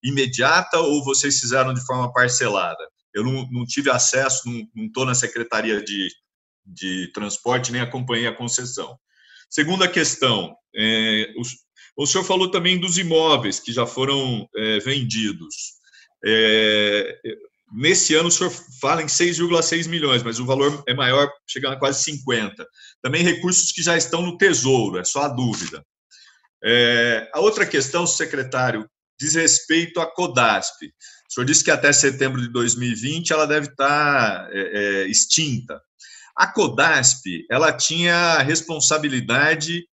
imediata ou vocês fizeram de forma parcelada? Eu não tive acesso, não estou na Secretaria de Transporte, nem acompanhei a concessão. Segunda questão, o senhor falou também dos imóveis que já foram vendidos. nesse ano o senhor fala em 6,6 milhões, mas o valor é maior, chegando a quase 50. Também recursos que já estão no Tesouro, é só a dúvida. A outra questão, secretário, diz respeito à CODASP. O senhor disse que até setembro de 2020 ela deve estar extinta. A CODASP, ela tinha responsabilidade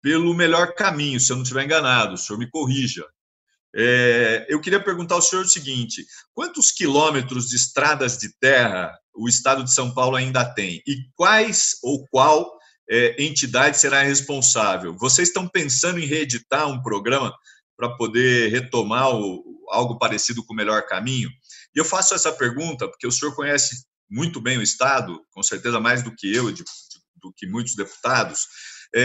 pelo melhor caminho, se eu não estiver enganado, o senhor me corrija. Eu queria perguntar ao senhor o seguinte: quantos quilômetros de estradas de terra o Estado de São Paulo ainda tem? E qual entidade será responsável? Vocês estão pensando em reeditar um programa para poder retomar algo parecido com o melhor caminho? E eu faço essa pergunta porque o senhor conhece muito bem o Estado, com certeza mais do que eu, do que muitos deputados.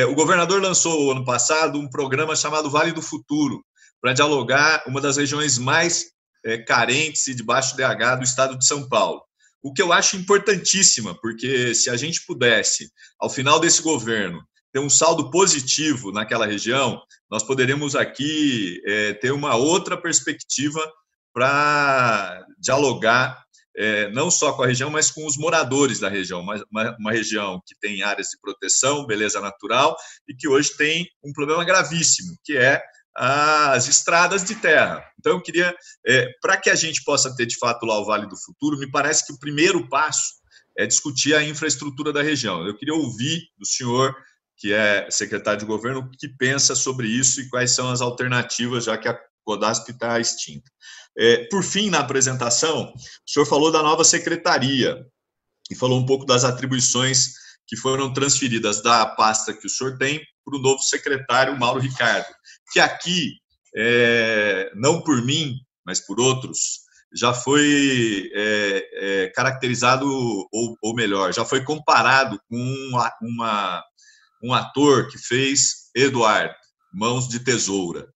O governador lançou, ano passado, um programa chamado Vale do Futuro, para dialogar uma das regiões mais carentes e de baixo DH do Estado de São Paulo. O que eu acho importantíssima, porque se a gente pudesse, ao final desse governo, ter um saldo positivo naquela região, nós poderíamos aqui ter uma outra perspectiva para dialogar não só com a região, mas com os moradores da região. Uma região que tem áreas de proteção, beleza natural, e que hoje tem um problema gravíssimo, que é as estradas de terra. Então, eu queria, para que a gente possa ter, de fato, lá o Vale do Futuro, me parece que o primeiro passo é discutir a infraestrutura da região. Eu queria ouvir do senhor, que é secretário de governo, o que pensa sobre isso e quais são as alternativas, já que a CODASP está extinta. Por fim, na apresentação, o senhor falou da nova secretaria e falou um pouco das atribuições que foram transferidas da pasta que o senhor tem para o novo secretário, Mauro Ricardo, que aqui, não por mim, mas por outros, já foi caracterizado, ou melhor, já foi comparado com um ator que fez Eduardo, Mãos de Tesoura.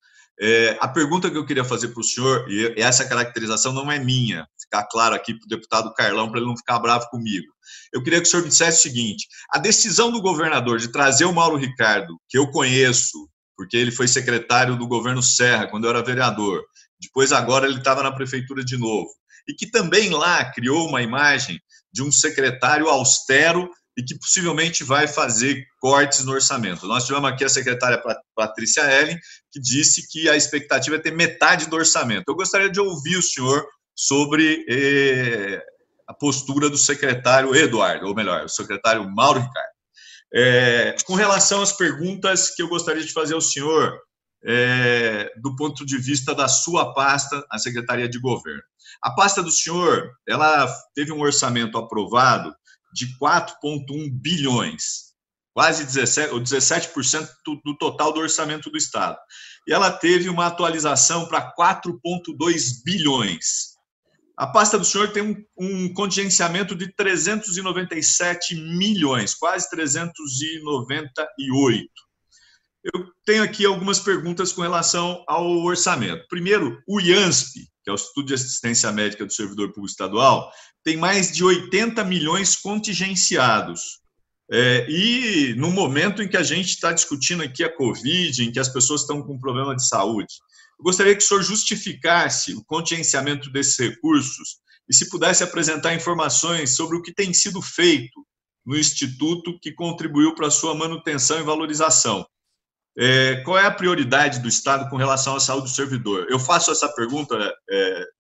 A pergunta que eu queria fazer para o senhor, e essa caracterização não é minha, ficar claro aqui para o deputado Carlão, para ele não ficar bravo comigo. Eu queria que o senhor me dissesse o seguinte: a decisão do governador de trazer o Mauro Ricardo, que eu conheço, porque ele foi secretário do governo Serra, quando eu era vereador, depois agora ele estava na prefeitura de novo, e que também lá criou uma imagem de um secretário austero e que possivelmente vai fazer cortes no orçamento. Nós tivemos aqui a secretária Patrícia Ellen, que disse que a expectativa é ter metade do orçamento. Eu gostaria de ouvir o senhor sobre a postura do secretário Eduardo, ou melhor, o secretário Mauro Ricardo. Com relação às perguntas que eu gostaria de fazer ao senhor, do ponto de vista da sua pasta, a Secretaria de Governo. A pasta do senhor, ela teve um orçamento aprovado de 4,1 bilhões, quase 17% do total do orçamento do Estado. E ela teve uma atualização para 4,2 bilhões. A pasta do senhor tem um contingenciamento de 397 milhões, quase 398. Eu tenho aqui algumas perguntas com relação ao orçamento. Primeiro, o IANSP, que é o Instituto de Assistência Médica do Servidor Público Estadual, tem mais de 80 milhões contingenciados. E no momento em que a gente está discutindo aqui a Covid, em que as pessoas estão com problema de saúde, eu gostaria que o senhor justificasse o contingenciamento desses recursos e se pudesse apresentar informações sobre o que tem sido feito no Instituto que contribuiu para a sua manutenção e valorização. Qual é a prioridade do Estado com relação à saúde do servidor? Eu faço essa pergunta,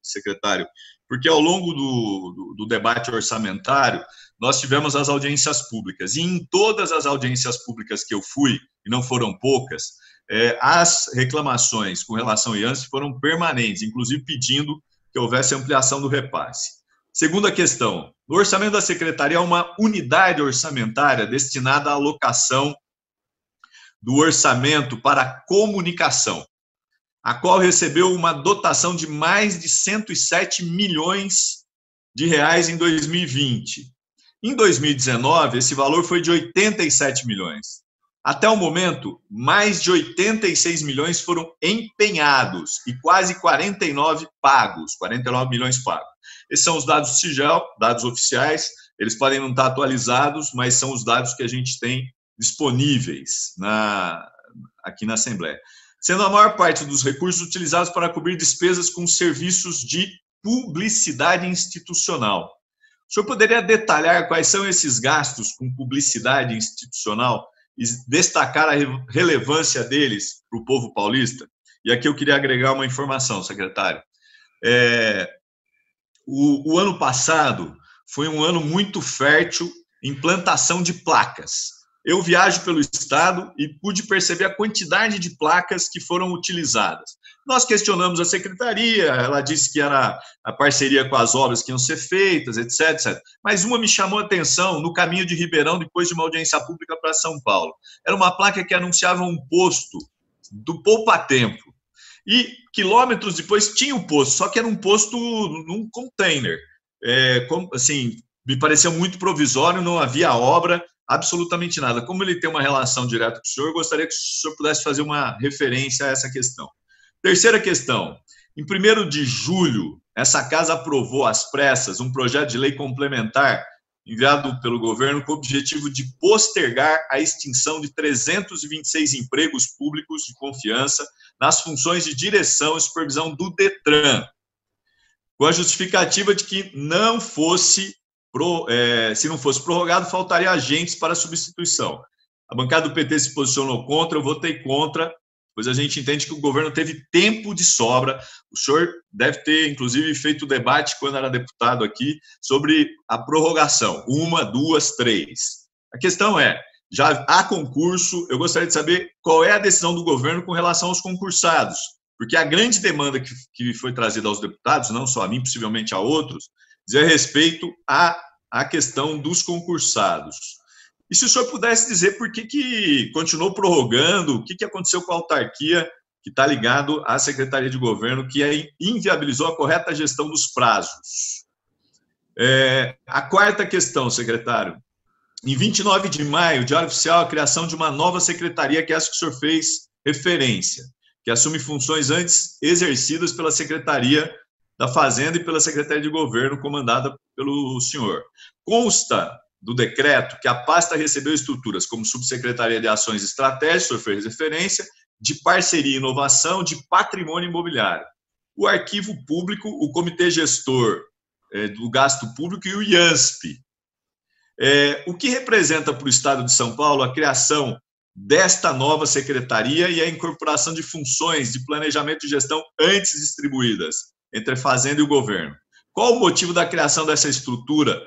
secretário, porque ao longo do debate orçamentário, nós tivemos as audiências públicas, e em todas as audiências públicas que eu fui, e não foram poucas, as reclamações com relação ao IANSP foram permanentes, inclusive pedindo que houvesse ampliação do repasse. Segunda questão, no orçamento da Secretaria há uma unidade orçamentária destinada à alocação do orçamento para a comunicação, a qual recebeu uma dotação de mais de 107 milhões de reais em 2020. Em 2019, esse valor foi de 87 milhões. Até o momento, mais de 86 milhões foram empenhados e quase 49 milhões pagos. Esses são os dados do CIGEL, dados oficiais, eles podem não estar atualizados, mas são os dados que a gente tem disponíveis aqui na Assembleia. Sendo a maior parte dos recursos utilizados para cobrir despesas com serviços de publicidade institucional. O senhor poderia detalhar quais são esses gastos com publicidade institucional e destacar a relevância deles para o povo paulista? E aqui eu queria agregar uma informação, secretário. O ano passado foi um ano muito fértil em plantação de placas. Eu viajo pelo estado e pude perceber a quantidade de placas que foram utilizadas. Nós questionamos a secretaria, ela disse que era a parceria com as obras que iam ser feitas, etc, etc. Mas uma me chamou a atenção no caminho de Ribeirão, depois de uma audiência pública para São Paulo. Era uma placa que anunciava um posto do Poupa Tempo. E quilômetros depois tinha um posto, só que era um posto num container. Assim, me pareceu muito provisório, não havia obra, absolutamente nada. Como ele tem uma relação direta com o senhor, eu gostaria que o senhor pudesse fazer uma referência a essa questão. Terceira questão. Em 1º de julho, essa casa aprovou às pressas um projeto de lei complementar enviado pelo governo com o objetivo de postergar a extinção de 326 empregos públicos de confiança nas funções de direção e supervisão do DETRAN, com a justificativa de que se não fosse prorrogado, faltaria agentes para substituição. A bancada do PT se posicionou contra, eu votei contra, pois a gente entende que o governo teve tempo de sobra. O senhor deve ter, inclusive, feito debate, quando era deputado aqui, sobre a prorrogação. 1, 2, 3. A questão é, já há concurso, eu gostaria de saber qual é a decisão do governo com relação aos concursados, porque a grande demanda que foi trazida aos deputados, não só a mim, possivelmente a outros, diz respeito à questão dos concursados. E se o senhor pudesse dizer por que continuou prorrogando, o que aconteceu com a autarquia que está ligado à Secretaria de Governo, que inviabilizou a correta gestão dos prazos. A quarta questão, secretário. Em 29 de maio, Diário Oficial, a criação de uma nova secretaria, que é essa que o senhor fez referência, que assume funções antes exercidas pela Secretaria da Fazenda e pela Secretaria de Governo, comandada pelo senhor. Consta do decreto que a pasta recebeu estruturas como Subsecretaria de Ações Estratégicas, o senhor fez referência, de parceria e inovação, de patrimônio imobiliário. O Arquivo Público, o Comitê Gestor do Gasto Público e o IANSP. O que representa para o Estado de São Paulo a criação desta nova secretaria e a incorporação de funções de planejamento e gestão antes distribuídas entre a Fazenda e o governo? Qual o motivo da criação dessa estrutura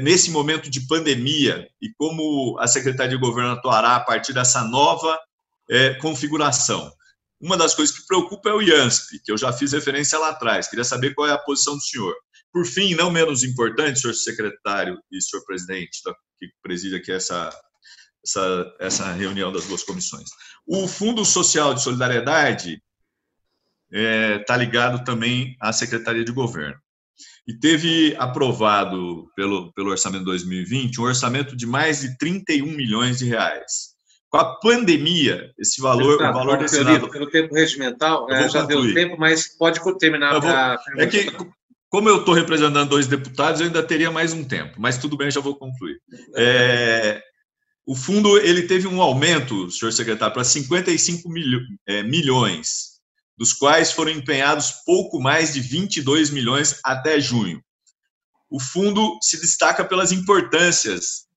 nesse momento de pandemia e como a Secretaria de Governo atuará a partir dessa nova configuração? Uma das coisas que preocupa é o IANSP, que eu já fiz referência lá atrás. Queria saber qual é a posição do senhor. Por fim, não menos importante, senhor secretário e senhor presidente, que preside aqui essa reunião das duas comissões. O Fundo Social de Solidariedade está ligado também à Secretaria de Governo. E teve aprovado pelo Orçamento 2020 um orçamento de mais de 31 milhões de reais. Com a pandemia, esse valor, o valor destinado... Pelo tempo regimental, já deu tempo, mas pode terminar. Como eu estou representando 2 deputados, eu ainda teria mais um tempo, mas tudo bem, já vou concluir. O fundo ele teve um aumento, senhor secretário, para 55 milhões, dos quais foram empenhados pouco mais de 22 milhões até junho. O fundo se destaca pelas importâncias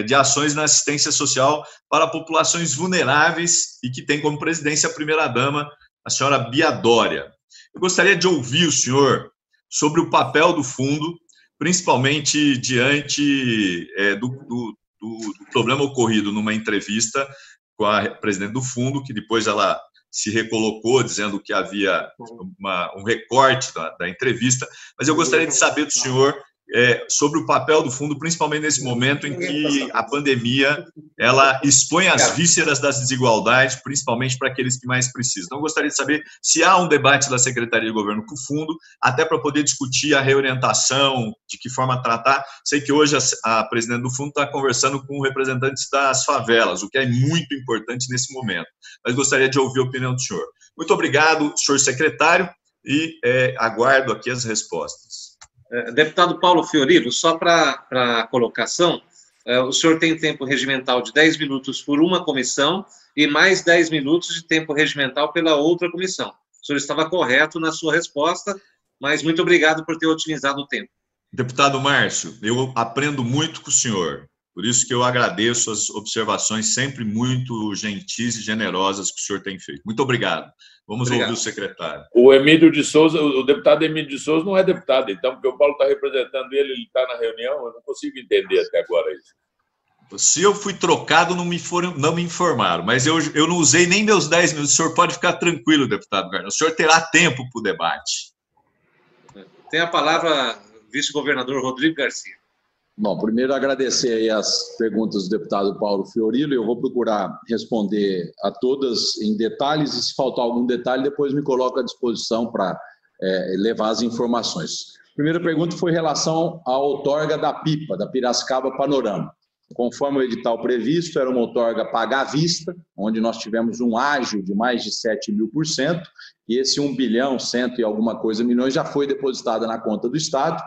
de ações na assistência social para populações vulneráveis e que tem como presidência a primeira-dama, a senhora Bia Dória. Eu gostaria de ouvir o senhor sobre o papel do fundo, principalmente diante do problema ocorrido numa entrevista com a presidente do fundo, que depois ela se recolocou, dizendo que havia um recorte da entrevista, mas eu gostaria de saber do senhor sobre o papel do fundo, principalmente nesse momento em que a pandemia ela expõe as vísceras das desigualdades, principalmente para aqueles que mais precisam. Então, eu gostaria de saber se há um debate da Secretaria de Governo com o fundo, até para poder discutir a reorientação, de que forma tratar. Sei que hoje a presidente do fundo está conversando com representantes das favelas, o que é muito importante nesse momento. Mas gostaria de ouvir a opinião do senhor. Muito obrigado, senhor secretário, e aguardo aqui as respostas. Deputado Paulo Fiorilo, só para colocação, o senhor tem tempo regimental de 10 minutos por uma comissão e mais 10 minutos de tempo regimental pela outra comissão. O senhor estava correto na sua resposta mas muito obrigado por ter otimizado o tempo. Deputado Márcio, eu aprendo muito com o senhor, por isso que eu agradeço as observações sempre muito gentis e generosas que o senhor tem feito. Muito obrigado. Vamos ouvir o secretário. O Emílio de Souza, o deputado Emílio de Souza não é deputado, então, porque o Paulo está representando ele está na reunião, eu não consigo entender até agora isso. Se eu fui trocado, não me informaram, mas eu não usei nem meus 10 minutos. O senhor pode ficar tranquilo, deputado Garner. O senhor terá tempo para o debate. Tem a palavra vice-governador Rodrigo Garcia. Bom, primeiro agradecer aí as perguntas do deputado Paulo Fiorilo. Eu vou procurar responder a todas em detalhes e se faltar algum detalhe, depois me coloco à disposição para levar as informações. A primeira pergunta foi em relação à outorga da PIPA, da Piracicaba Panorama. Conforme o edital previsto, era uma outorga paga à vista, onde nós tivemos um ágio de mais de 7.000%, e esse 1 bilhão, 100 e alguma coisa milhões já foi depositada na conta do Estado.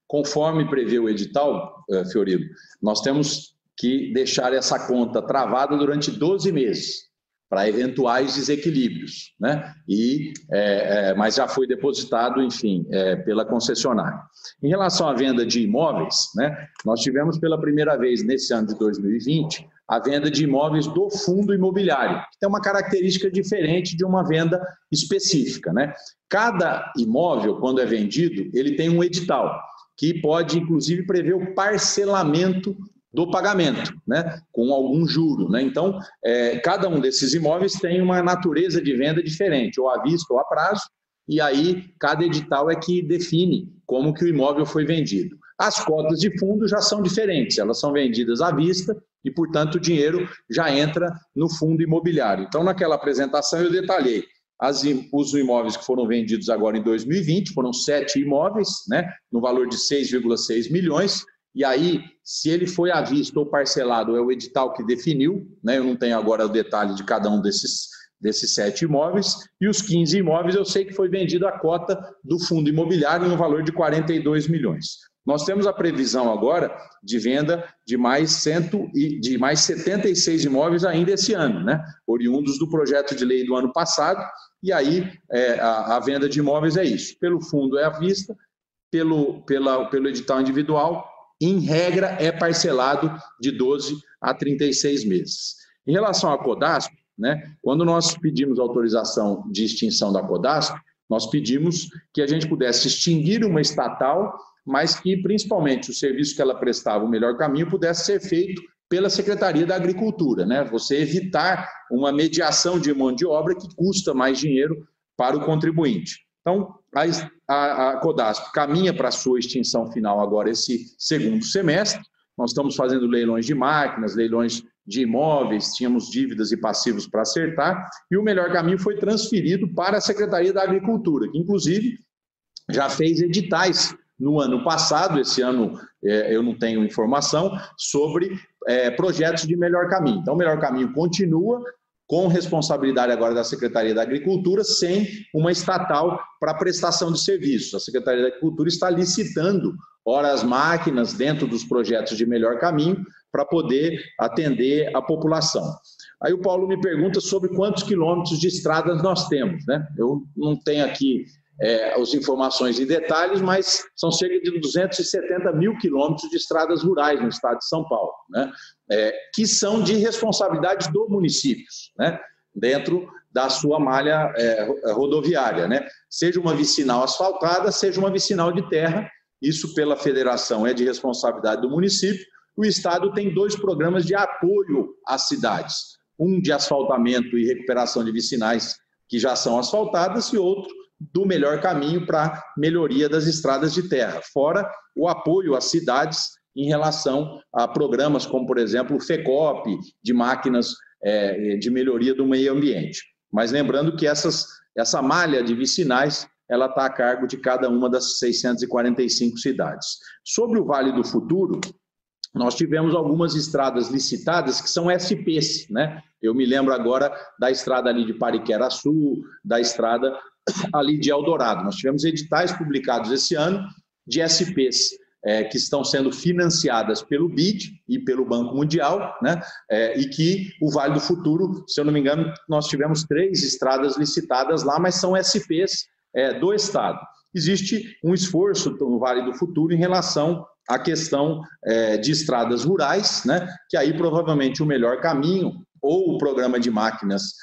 Conforme prevê o edital, Fiorilo, nós temos que deixar essa conta travada durante 12 meses, para eventuais desequilíbrios, né? Mas já foi depositado, enfim, pela concessionária. Em relação à venda de imóveis, né, nós tivemos pela primeira vez nesse ano de 2020 a venda de imóveis do fundo imobiliário, que tem uma característica diferente de uma venda específica, né? Cada imóvel, quando é vendido, ele tem um edital, que pode, inclusive, prever o parcelamento do pagamento, né, com algum juro, né? Então, cada um desses imóveis tem uma natureza de venda diferente, ou à vista ou a prazo, e aí cada edital é que define como que o imóvel foi vendido. As cotas de fundo já são diferentes, elas são vendidas à vista e, portanto, o dinheiro já entra no fundo imobiliário. Então, naquela apresentação eu detalhei os imóveis que foram vendidos agora em 2020, foram 7 imóveis, né, no valor de 6,6 milhões, e aí, se ele foi à vista ou parcelado, é o edital que definiu, né? Eu não tenho agora o detalhe de cada um desses 7 imóveis, e os 15 imóveis eu sei que foi vendido a cota do fundo imobiliário no valor de 42 milhões. Nós temos a previsão agora de venda de mais 76 imóveis ainda esse ano, né? Oriundos do projeto de lei do ano passado, e aí a venda de imóveis é isso. Pelo fundo é à vista, pelo edital individual, em regra, é parcelado de 12 a 36 meses. Em relação à Codasp, né, quando nós pedimos autorização de extinção da Codasp, nós pedimos que a gente pudesse extinguir uma estatal, mas que, principalmente, o serviço que ela prestava, o melhor caminho, pudesse ser feito pela Secretaria da Agricultura, né? Você evitar uma mediação de mão de obra que custa mais dinheiro para o contribuinte. Então, a Codasp caminha para a sua extinção final agora esse segundo semestre. Nós estamos fazendo leilões de máquinas, leilões de imóveis, tínhamos dívidas e passivos para acertar, e o melhor caminho foi transferido para a Secretaria da Agricultura, que, inclusive, já fez editais no ano passado, esse ano eu não tenho informação, sobre projetos de melhor caminho. Então, o melhor caminho continua, com responsabilidade agora da Secretaria da Agricultura, sem uma estatal para prestação de serviços. A Secretaria da Agricultura está licitando, ora, as máquinas dentro dos projetos de melhor caminho para poder atender a população. Aí o Paulo me pergunta sobre quantos quilômetros de estradas nós temos, né? Eu não tenho aqui as informações em detalhes, mas são cerca de 270 mil quilômetros de estradas rurais no estado de São Paulo, né? Que são de responsabilidade do município, né? Dentro da sua malha rodoviária, né? Seja uma vicinal asfaltada, seja uma vicinal de terra, isso pela federação é de responsabilidade do município. O estado tem 2 programas de apoio às cidades, um de asfaltamento e recuperação de vicinais que já são asfaltadas e outro do melhor caminho para melhoria das estradas de terra, fora o apoio às cidades em relação a programas como, por exemplo, o FECOP, de máquinas de melhoria do meio ambiente. Mas lembrando que essa malha de vicinais, ela está a cargo de cada uma das 645 cidades. Sobre o Vale do Futuro, nós tivemos algumas estradas licitadas que são SPs, né? Eu me lembro agora da estrada ali de Pariquera-Sul, da estrada ali de Eldorado. Nós tivemos editais publicados esse ano de SPs que estão sendo financiadas pelo BID e pelo Banco Mundial, né? E que o Vale do Futuro, se eu não me engano, nós tivemos 3 estradas licitadas lá, mas são SPs do Estado. existe um esforço no Vale do Futuro em relação à questão de estradas rurais, né, que aí provavelmente o melhor caminho, ou o programa de máquinas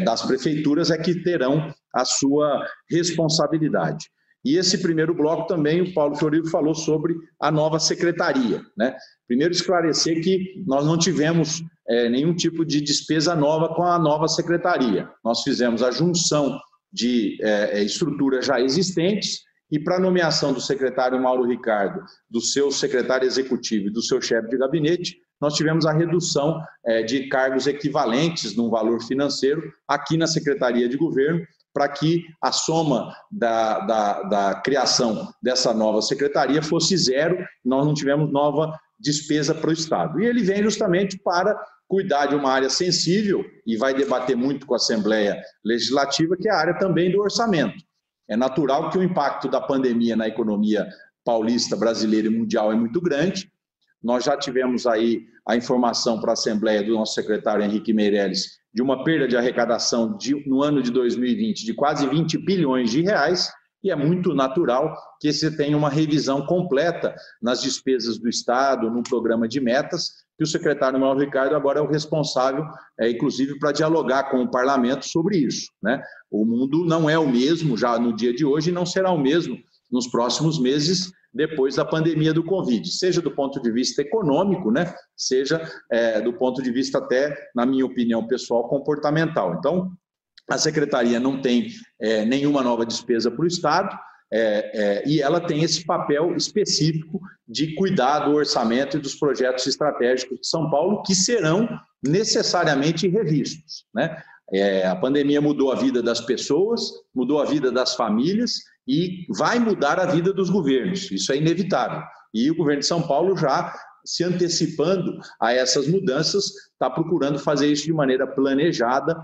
das prefeituras, é que terão a sua responsabilidade. E esse primeiro bloco também, o Paulo Fiorilo falou sobre a nova secretaria, né? Primeiro esclarecer que nós não tivemos nenhum tipo de despesa nova com a nova secretaria. Nós fizemos a junção de estruturas já existentes e para a nomeação do secretário Mauro Ricardo, do seu secretário executivo e do seu chefe de gabinete, nós tivemos a redução de cargos equivalentes num valor financeiro aqui na Secretaria de Governo, para que a soma da criação dessa nova secretaria fosse zero, nós não tivemos nova despesa para o Estado. E ele vem justamente para cuidar de uma área sensível, e vai debater muito com a Assembleia Legislativa, que é a área também do orçamento. É natural que o impacto da pandemia na economia paulista, brasileira e mundial é muito grande. Nós já tivemos aí a informação para a Assembleia do nosso secretário Henrique Meirelles de uma perda de arrecadação no ano de 2020 de quase 20 bilhões de reais, e é muito natural que você tenha uma revisão completa nas despesas do Estado, no programa de metas, que o secretário Mauro Ricardo agora é o responsável, inclusive, para dialogar com o parlamento sobre isso, né? O mundo não é o mesmo já no dia de hoje e não será o mesmo nos próximos meses, depois da pandemia do Covid, seja do ponto de vista econômico, né, seja do ponto de vista até, na minha opinião pessoal, comportamental. Então, a Secretaria não tem nenhuma nova despesa para o Estado, e ela tem esse papel específico de cuidar do orçamento e dos projetos estratégicos de São Paulo, que serão necessariamente revistos, né? A pandemia mudou a vida das pessoas, mudou a vida das famílias, e vai mudar a vida dos governos, isso é inevitável. E o governo de São Paulo, já se antecipando a essas mudanças, está procurando fazer isso de maneira planejada,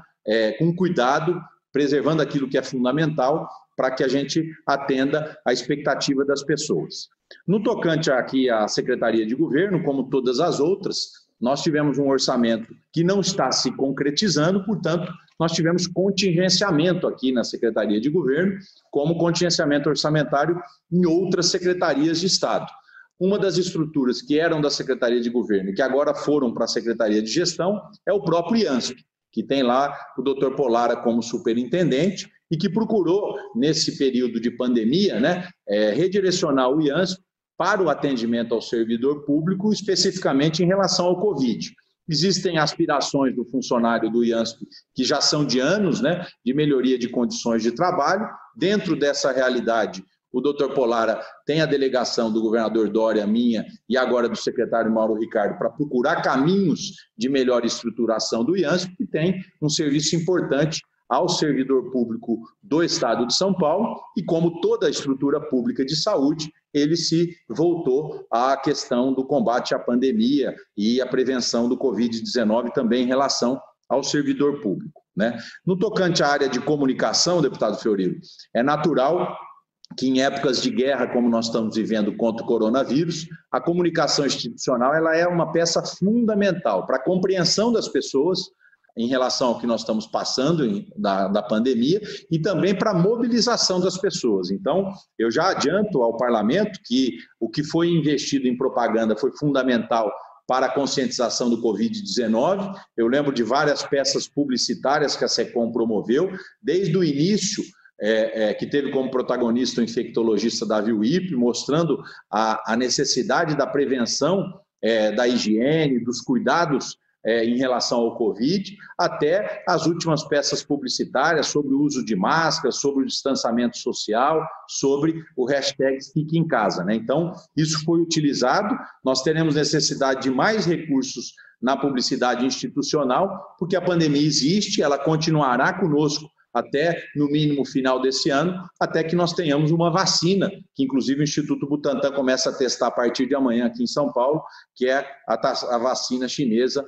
com cuidado, preservando aquilo que é fundamental para que a gente atenda à expectativa das pessoas. No tocante aqui à Secretaria de Governo, como todas as outras, nós tivemos um orçamento que não está se concretizando, portanto, nós tivemos contingenciamento aqui na Secretaria de Governo, como contingenciamento orçamentário em outras secretarias de Estado. Uma das estruturas que eram da Secretaria de Governo e que agora foram para a Secretaria de Gestão é o próprio IANSP, que tem lá o Dr. Polara como superintendente e que procurou, nesse período de pandemia, né, redirecionar o IANSP para o atendimento ao servidor público, especificamente em relação ao Covid. Existem aspirações do funcionário do IANSP que já são de anos, né, de melhoria de condições de trabalho. Dentro dessa realidade, o Dr. Polara tem a delegação do governador Dória, minha, e agora do secretário Mauro Ricardo, para procurar caminhos de melhor estruturação do IANSP, que tem um serviço importante ao servidor público do Estado de São Paulo, e como toda a estrutura pública de saúde, ele se voltou à questão do combate à pandemia e à prevenção do Covid-19 também em relação ao servidor público, né? No tocante à área de comunicação, deputado Fiorilo, é natural que em épocas de guerra, como nós estamos vivendo contra o coronavírus, a comunicação institucional ela é uma peça fundamental para a compreensão das pessoas em relação ao que nós estamos passando da pandemia e também para a mobilização das pessoas. Então, eu já adianto ao parlamento que o que foi investido em propaganda foi fundamental para a conscientização do Covid-19. Eu lembro de várias peças publicitárias que a SECOM promoveu, desde o início, que teve como protagonista o infectologista Davi Wipp, mostrando a necessidade da prevenção, da higiene, dos cuidados em relação ao Covid, até as últimas peças publicitárias sobre o uso de máscaras, sobre o distanciamento social, sobre o hashtag Fique em Casa, né? Então, isso foi utilizado, nós teremos necessidade de mais recursos na publicidade institucional, porque a pandemia existe, ela continuará conosco até, no mínimo, final desse ano, até que nós tenhamos uma vacina, que inclusive o Instituto Butantan começa a testar a partir de amanhã aqui em São Paulo, que é a vacina chinesa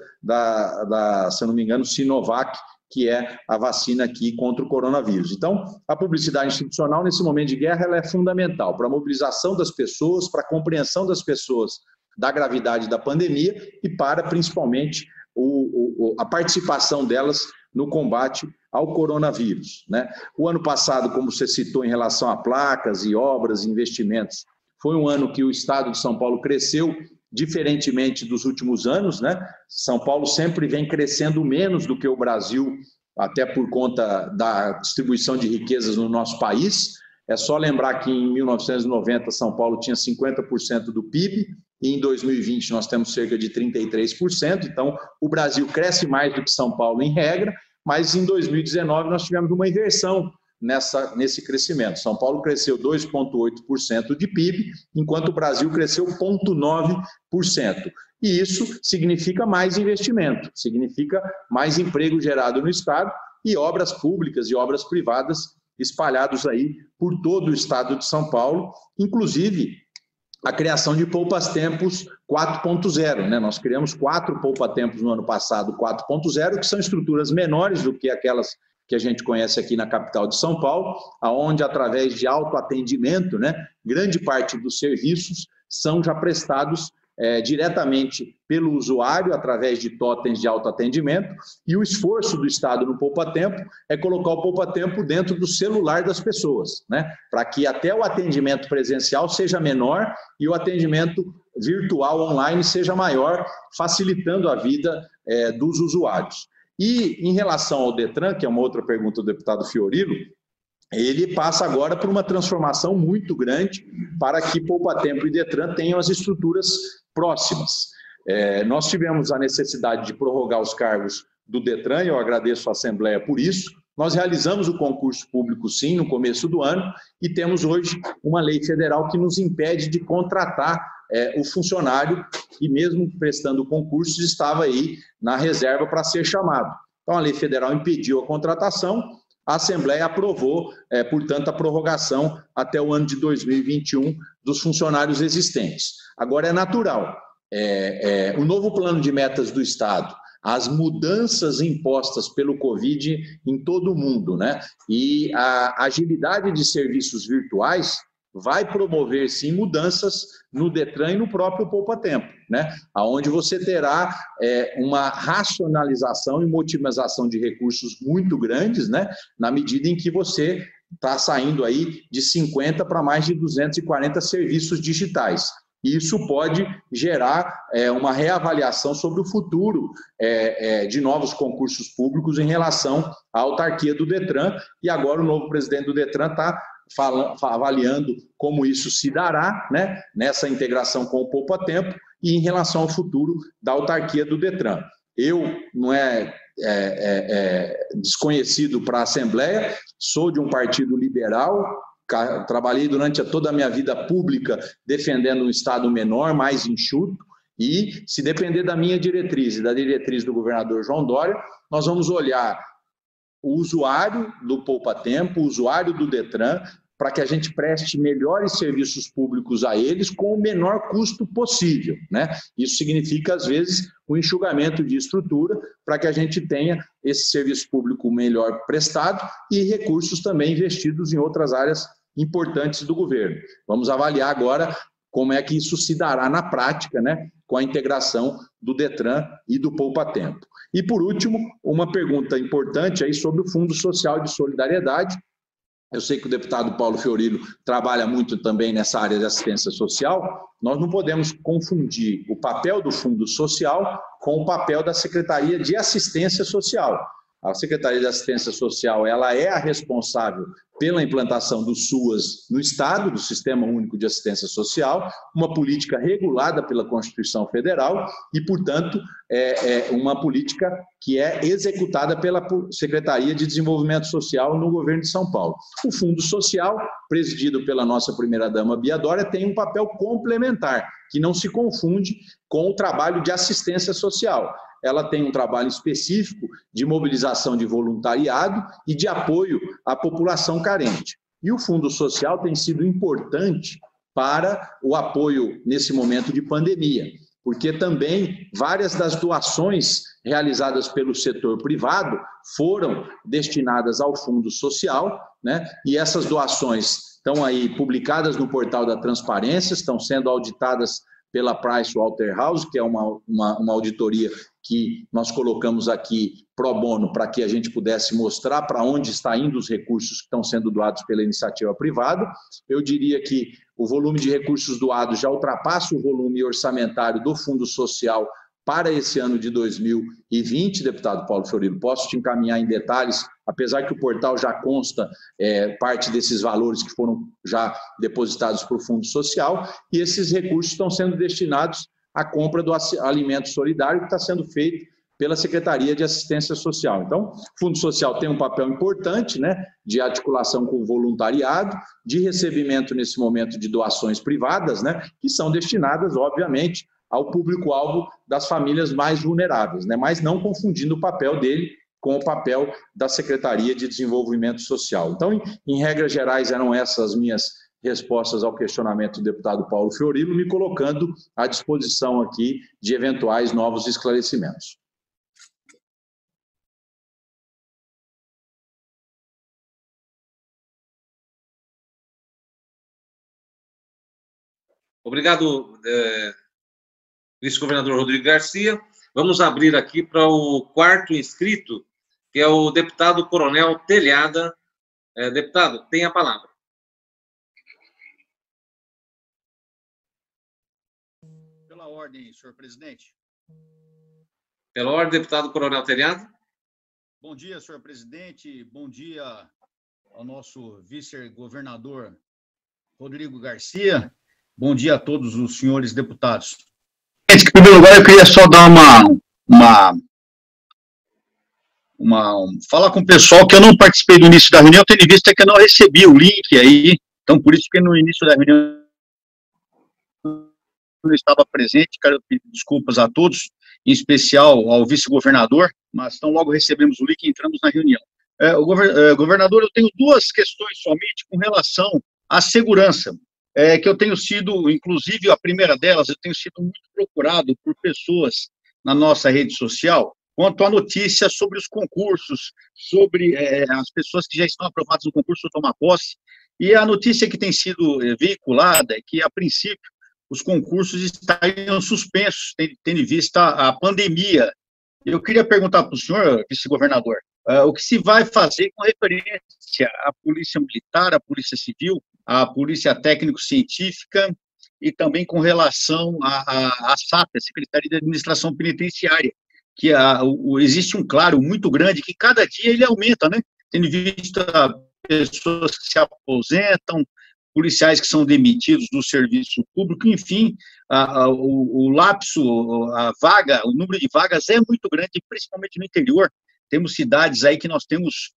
se eu não me engano, Sinovac, que é a vacina aqui contra o coronavírus. Então, a publicidade institucional, nesse momento de guerra, ela é fundamental para a mobilização das pessoas, para a compreensão das pessoas da gravidade da pandemia e para, principalmente, a participação delas no combate ao coronavírus, né? O ano passado, como você citou, em relação a placas e obras e investimentos, foi um ano que o Estado de São Paulo cresceu diferentemente dos últimos anos, né? São Paulo sempre vem crescendo menos do que o Brasil, até por conta da distribuição de riquezas no nosso país. É só lembrar que em 1990 São Paulo tinha 50% do PIB e em 2020 nós temos cerca de 33%, então o Brasil cresce mais do que São Paulo em regra, mas em 2019 nós tivemos uma inversão nesse crescimento. São Paulo cresceu 2,8% de PIB, enquanto o Brasil cresceu 0,9%. E isso significa mais investimento, significa mais emprego gerado no Estado e obras públicas e obras privadas espalhados aí por todo o Estado de São Paulo, inclusive a criação de poupas-tempos 4.0, né? Nós criamos 4 poupa-tempos no ano passado, 4.0, que são estruturas menores do que aquelas que a gente conhece aqui na capital de São Paulo, aonde através de autoatendimento, né, grande parte dos serviços são já prestados diretamente pelo usuário, através de totens de autoatendimento, e o esforço do Estado no poupa-tempo é colocar o poupa-tempo dentro do celular das pessoas, né, para que até o atendimento presencial seja menor e o atendimento virtual online seja maior, facilitando a vida dos usuários. E em relação ao Detran, que é uma outra pergunta do deputado Fiorilo, ele passa agora por uma transformação muito grande para que Poupa-Tempo e Detran tenham as estruturas próximas. Nós tivemos a necessidade de prorrogar os cargos do Detran, e eu agradeço a Assembleia por isso. Nós realizamos o concurso público, sim, no começo do ano, e temos hoje uma lei federal que nos impede de contratar o funcionário que, mesmo prestando concursos, estava aí na reserva para ser chamado. Então, a lei federal impediu a contratação, a Assembleia aprovou, portanto, a prorrogação até o ano de 2021 dos funcionários existentes. Agora, é natural, o novo plano de metas do Estado, as mudanças impostas pelo Covid em todo o mundo, né? E a agilidade de serviços virtuais vai promover, sim, mudanças no Detran e no próprio Poupa-Tempo, né? Onde você terá uma racionalização e otimização de recursos muito grandes, né? Na medida em que você está saindo aí de 50 para mais de 240 serviços digitais. Isso pode gerar uma reavaliação sobre o futuro de novos concursos públicos em relação à autarquia do Detran, e agora o novo presidente do Detran está avaliando como isso se dará, né, nessa integração com o Poupa-Tempo e em relação ao futuro da autarquia do Detran. Eu, não é desconhecido para a Assembleia, sou de um partido liberal, trabalhei durante toda a minha vida pública defendendo um Estado menor, mais enxuto, e se depender da minha diretriz e da diretriz do governador João Dória, nós vamos olhar o usuário do Poupa-Tempo, o usuário do Detran, para que a gente preste melhores serviços públicos a eles com o menor custo possível, né? Isso significa, às vezes, o enxugamento de estrutura para que a gente tenha esse serviço público melhor prestado e recursos também investidos em outras áreas importantes do governo. Vamos avaliar agora como é que isso se dará na prática, né, com a integração do Detran e do Poupa-Tempo. E, por último, uma pergunta importante aí sobre o Fundo Social de Solidariedade. Eu sei que o deputado Paulo Fiorilo trabalha muito também nessa área de assistência social. Nós não podemos confundir o papel do Fundo Social com o papel da Secretaria de Assistência Social. A Secretaria de Assistência Social, ela é a responsável pela implantação do SUAS no Estado, do Sistema Único de Assistência Social, uma política regulada pela Constituição Federal e, portanto, uma política que é executada pela Secretaria de Desenvolvimento Social no governo de São Paulo. O Fundo Social, presidido pela nossa primeira-dama Bia Dória, tem um papel complementar, que não se confunde com o trabalho de assistência social. Ela tem um trabalho específico de mobilização de voluntariado e de apoio à população carente. E o Fundo Social tem sido importante para o apoio nesse momento de pandemia, porque também várias das doações realizadas pelo setor privado foram destinadas ao Fundo Social, né? E essas doações estão aí publicadas no portal da Transparência, estão sendo auditadas pela PricewaterhouseCoopers, que é uma auditoria que nós colocamos aqui pro bono para que a gente pudesse mostrar para onde está indo os recursos que estão sendo doados pela iniciativa privada. Eu diria que o volume de recursos doados já ultrapassa o volume orçamentário do Fundo Social para esse ano de 2020, deputado Paulo Fiorilo. Posso te encaminhar em detalhes, apesar que o portal já consta parte desses valores que foram já depositados para o Fundo Social, e esses recursos estão sendo destinados à compra do alimento solidário que está sendo feito pela Secretaria de Assistência Social. Então, o Fundo Social tem um papel importante, né, de articulação com o voluntariado, de recebimento nesse momento de doações privadas, né, que são destinadas, obviamente, ao público-alvo das famílias mais vulneráveis, né, mas não confundindo o papel dele com o papel da Secretaria de Desenvolvimento Social. Então, em regras gerais, eram essas as minhas respostas ao questionamento do deputado Paulo Fiorilo, me colocando à disposição aqui de eventuais novos esclarecimentos. Obrigado, vice-governador Rodrigo Garcia. Vamos abrir aqui para o quarto inscrito, que é o deputado Coronel Telhada. Deputado, tem a palavra. Pela ordem, senhor presidente. Pela ordem, deputado Coronel Telhada. Bom dia, senhor presidente. Bom dia ao nosso vice-governador Rodrigo Garcia. Bom dia a todos os senhores deputados. Em primeiro lugar, eu queria só dar falar com o pessoal que eu não participei do início da reunião, tendo em vista que eu não recebi o link aí, então por isso que no início da reunião eu não estava presente. Quero pedir desculpas a todos, em especial ao vice-governador, mas então logo recebemos o link e entramos na reunião. Governador, eu tenho duas questões somente com relação à segurança. Que eu tenho sido, inclusive a primeira delas, eu tenho sido muito procurado por pessoas na nossa rede social quanto à notícia sobre os concursos, sobre as pessoas que já estão aprovadas no concurso tomar posse, e a notícia que tem sido veiculada é que, a princípio, os concursos estariam suspensos, tendo em vista a pandemia. Eu queria perguntar para o senhor, vice-governador, o que se vai fazer com referência à Polícia Militar, à Polícia Civil, a Polícia Técnico-Científica e também com relação à SAP, a Secretaria de Administração Penitenciária, que existe um claro muito grande que cada dia ele aumenta, né? Tendo visto pessoas que se aposentam, policiais que são demitidos do serviço público, enfim, o lapso, o número de vagas é muito grande, principalmente no interior. Temos cidades aí que nós temos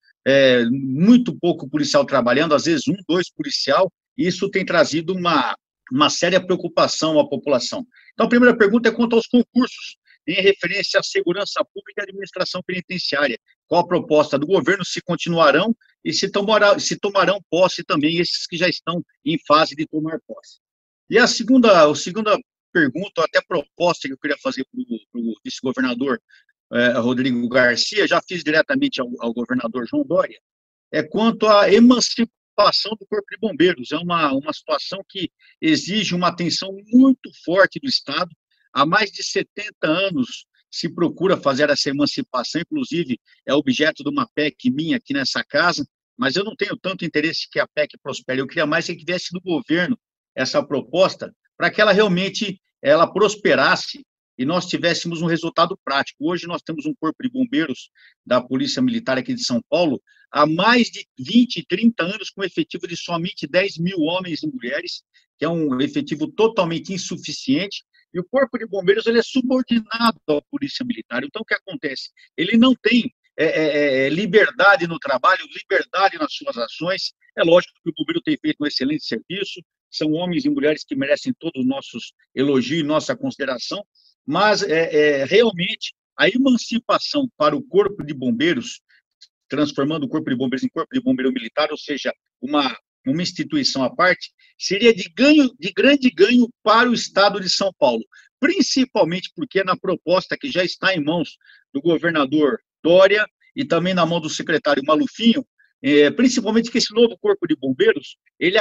muito pouco policial trabalhando, às vezes 1, 2 policial, e isso tem trazido uma séria preocupação à população. Então, a primeira pergunta é quanto aos concursos, em referência à segurança pública e administração penitenciária. Qual a proposta do governo, se continuarão e se tomarão posse também esses que já estão em fase de tomar posse. E a segunda pergunta, até proposta que eu queria fazer para o vice-governador Rodrigo Garcia, já fiz diretamente ao governador João Dória, quanto à emancipação do Corpo de Bombeiros. É uma situação que exige uma atenção muito forte do Estado. Há mais de 70 anos se procura fazer essa emancipação, inclusive é objeto de uma PEC minha aqui nessa casa, mas eu não tenho tanto interesse que a PEC prospere. Eu queria mais que viesse do governo essa proposta para que ela realmente prosperasse e nós tivéssemos um resultado prático. Hoje nós temos um Corpo de Bombeiros da Polícia Militar aqui de São Paulo há mais de 20, 30 anos com efetivo de somente 10 mil homens e mulheres, que é um efetivo totalmente insuficiente, e o Corpo de Bombeiros ele é subordinado à Polícia Militar. Então, o que acontece? Ele não tem liberdade no trabalho, liberdade nas suas ações. É lógico que o bombeiro tem feito um excelente serviço, são homens e mulheres que merecem todos os nossos elogios e nossa consideração, mas realmente a emancipação para o Corpo de Bombeiros, transformando o Corpo de Bombeiros em Corpo de Bombeiro Militar, ou seja, uma instituição à parte, seria de grande ganho para o Estado de São Paulo, principalmente porque na proposta que já está em mãos do governador Dória e também na mão do secretário Malufinho, principalmente que esse novo Corpo de Bombeiros, ele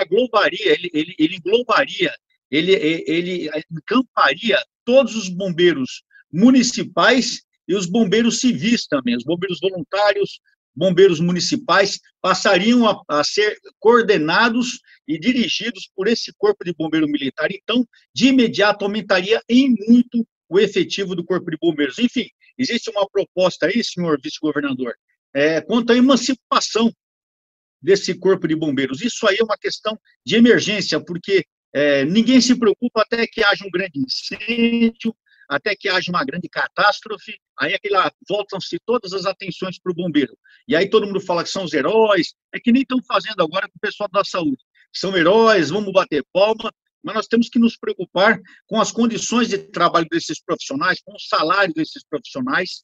englobaria ele encamparia todos os bombeiros municipais e os bombeiros civis também, os bombeiros voluntários, bombeiros municipais, passariam a ser coordenados e dirigidos por esse corpo de bombeiro militar. Então, de imediato, aumentaria em muito o efetivo do corpo de bombeiros. Enfim, existe uma proposta aí, senhor vice-governador, quanto à emancipação desse corpo de bombeiros. Isso aí é uma questão de emergência, porque ninguém se preocupa até que haja um grande incêndio, até que haja uma grande catástrofe, aí voltam-se todas as atenções para o bombeiro. E aí todo mundo fala que são os heróis, é que nem estão fazendo agora com o pessoal da saúde. São heróis, vamos bater palma, mas nós temos que nos preocupar com as condições de trabalho desses profissionais, com o salário desses profissionais.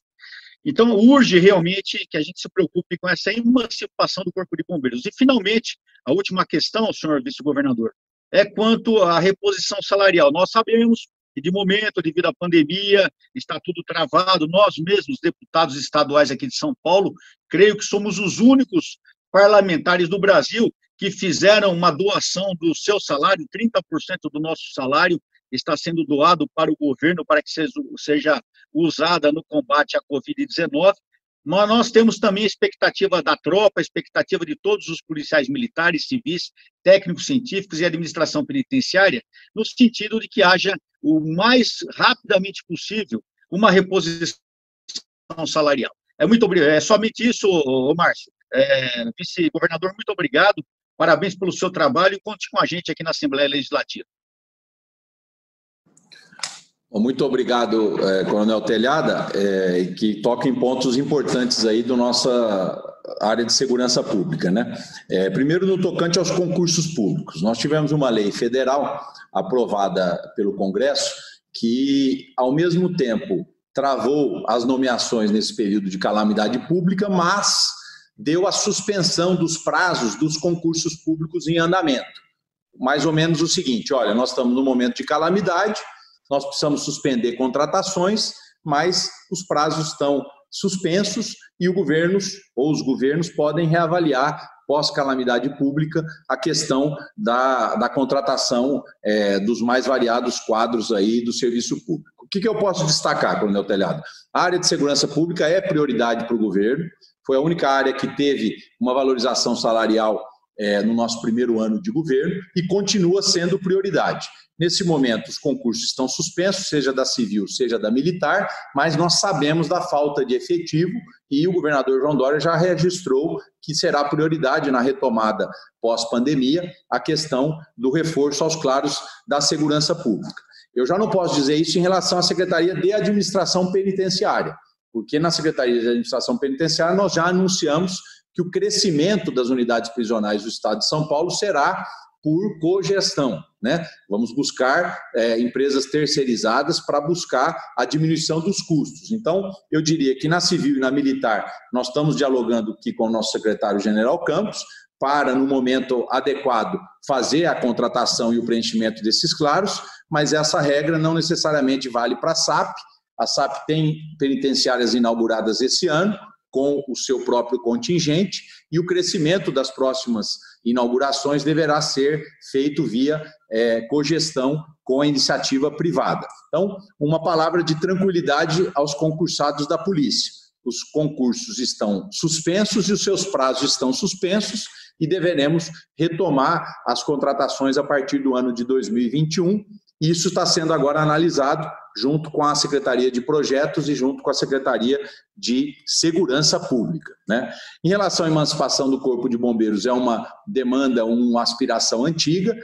Então, urge realmente que a gente se preocupe com essa emancipação do Corpo de Bombeiros. E, finalmente, a última questão, senhor vice-governador, é quanto à reposição salarial. Nós sabemos que, de momento, devido à pandemia, está tudo travado. Nós mesmos, deputados estaduais aqui de São Paulo, creio que somos os únicos parlamentares do Brasil que fizeram uma doação do seu salário, 30% do nosso salário está sendo doado para o governo, para que seja usada no combate à Covid-19. Mas nós temos também a expectativa da tropa, a expectativa de todos os policiais militares, civis, técnicos científicos e administração penitenciária, no sentido de que haja o mais rapidamente possível uma reposição salarial. É somente isso, Márcio. Vice-governador, muito obrigado, parabéns pelo seu trabalho e conte com a gente aqui na Assembleia Legislativa. Muito obrigado, Coronel Telhada, que toca em pontos importantes aí da nossa área de segurança pública, né? Primeiro, no tocante aos concursos públicos. Nós tivemos uma lei federal aprovada pelo Congresso que, ao mesmo tempo, travou as nomeações nesse período de calamidade pública, mas deu a suspensão dos prazos dos concursos públicos em andamento. Mais ou menos o seguinte: olha, nós estamos no momento de calamidade, nós precisamos suspender contratações, mas os prazos estão suspensos e os governos podem reavaliar, pós-calamidade pública, a questão da contratação dos mais variados quadros aí do serviço público. O que eu posso destacar, Coronel Telhado? A área de segurança pública é prioridade para o governo, foi a única área que teve uma valorização salarial no nosso primeiro ano de governo e continua sendo prioridade. Nesse momento, os concursos estão suspensos, seja da civil, seja da militar, mas nós sabemos da falta de efetivo e o governador João Dória já registrou que será prioridade na retomada pós-pandemia a questão do reforço aos claros da segurança pública. Eu já não posso dizer isso em relação à Secretaria de Administração Penitenciária, porque na Secretaria de Administração Penitenciária nós já anunciamos que o crescimento das unidades prisionais do Estado de São Paulo será por cogestão, né? Vamos buscar empresas terceirizadas para buscar a diminuição dos custos. Então, eu diria que na civil e na militar nós estamos dialogando aqui com o nosso secretário-general Campos para, no momento adequado, fazer a contratação e o preenchimento desses claros, mas essa regra não necessariamente vale para a SAP. A SAP tem penitenciárias inauguradas esse ano, com o seu próprio contingente, e o crescimento das próximas inaugurações deverá ser feito via cogestão com a iniciativa privada. Então, uma palavra de tranquilidade aos concursados da polícia. Os concursos estão suspensos e os seus prazos estão suspensos e deveremos retomar as contratações a partir do ano de 2021. E isso está sendo agora analisado junto com a Secretaria de Projetos e junto com a Secretaria de Segurança Pública, né? Em relação à emancipação do Corpo de Bombeiros, é uma demanda, uma aspiração antiga.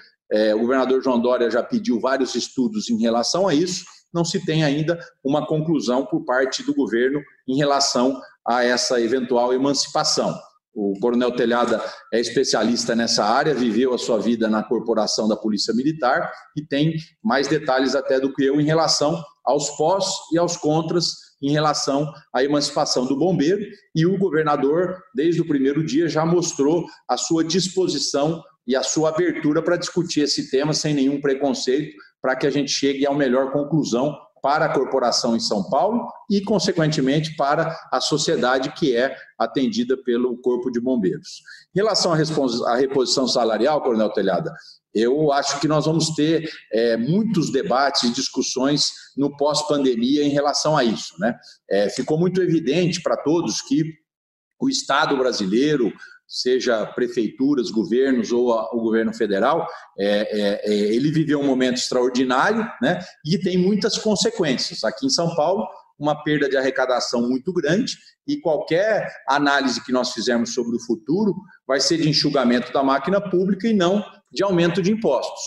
O governador João Dória já pediu vários estudos em relação a isso. Não se tem ainda uma conclusão por parte do governo em relação a essa eventual emancipação. O Coronel Telhada é especialista nessa área, viveu a sua vida na corporação da Polícia Militar e tem mais detalhes até do que eu em relação aos pós e aos contras em relação à emancipação do bombeiro. E o governador, desde o primeiro dia, já mostrou a sua disposição e a sua abertura para discutir esse tema sem nenhum preconceito, para que a gente chegue à melhor conclusão para a corporação em São Paulo e, consequentemente, para a sociedade que é atendida pelo Corpo de Bombeiros. Em relação à reposição salarial, Coronel Telhada, eu acho que nós vamos ter muitos debates e discussões no pós-pandemia em relação a isso, né? Ficou muito evidente para todos que o Estado brasileiro, seja prefeituras, governos ou o governo federal, ele viveu um momento extraordinário, né? E tem muitas consequências. Aqui em São Paulo, uma perda de arrecadação muito grande, e qualquer análise que nós fizermos sobre o futuro vai ser de enxugamento da máquina pública e não de aumento de impostos.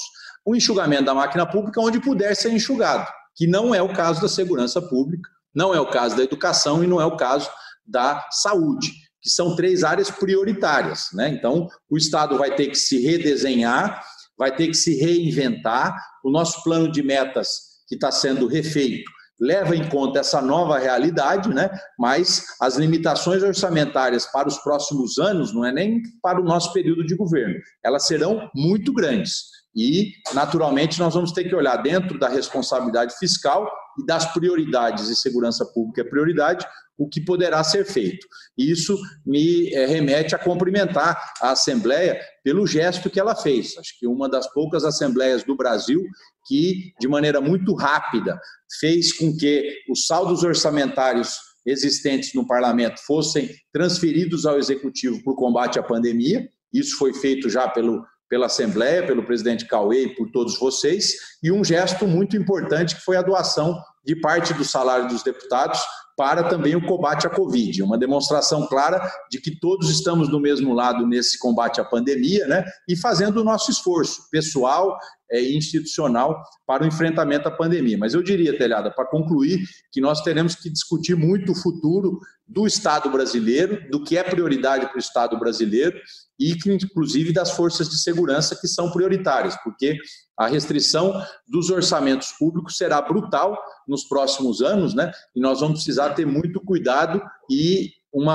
O enxugamento da máquina pública onde puder ser enxugado, que não é o caso da segurança pública, não é o caso da educação e não é o caso da saúde, que são 3 áreas prioritárias, né? Então, o Estado vai ter que se redesenhar, vai ter que se reinventar. O nosso plano de metas que está sendo refeito leva em conta essa nova realidade, né? Mas as limitações orçamentárias para os próximos anos, não é nem para o nosso período de governo, elas serão muito grandes. E, naturalmente, nós vamos ter que olhar dentro da responsabilidade fiscal e das prioridades, e segurança pública é prioridade, o que poderá ser feito. E isso me remete a cumprimentar a Assembleia pelo gesto que ela fez. Acho que uma das poucas assembleias do Brasil que, de maneira muito rápida, fez com que os saldos orçamentários existentes no parlamento fossem transferidos ao Executivo por combate à pandemia. Isso foi feito já pela Assembleia, pelo presidente Cauê e por todos vocês, e um gesto muito importante que foi a doação de parte do salário dos deputados para também o combate à Covid, uma demonstração clara de que todos estamos do mesmo lado nesse combate à pandemia, né? E fazendo o nosso esforço pessoal e institucional para o enfrentamento à pandemia. Mas eu diria, Telhada, para concluir, que nós teremos que discutir muito o futuro do Estado brasileiro, do que é prioridade para o Estado brasileiro e, inclusive, das forças de segurança que são prioritárias, porque a restrição dos orçamentos públicos será brutal nos próximos anos, né? E nós vamos precisar ter muito cuidado e um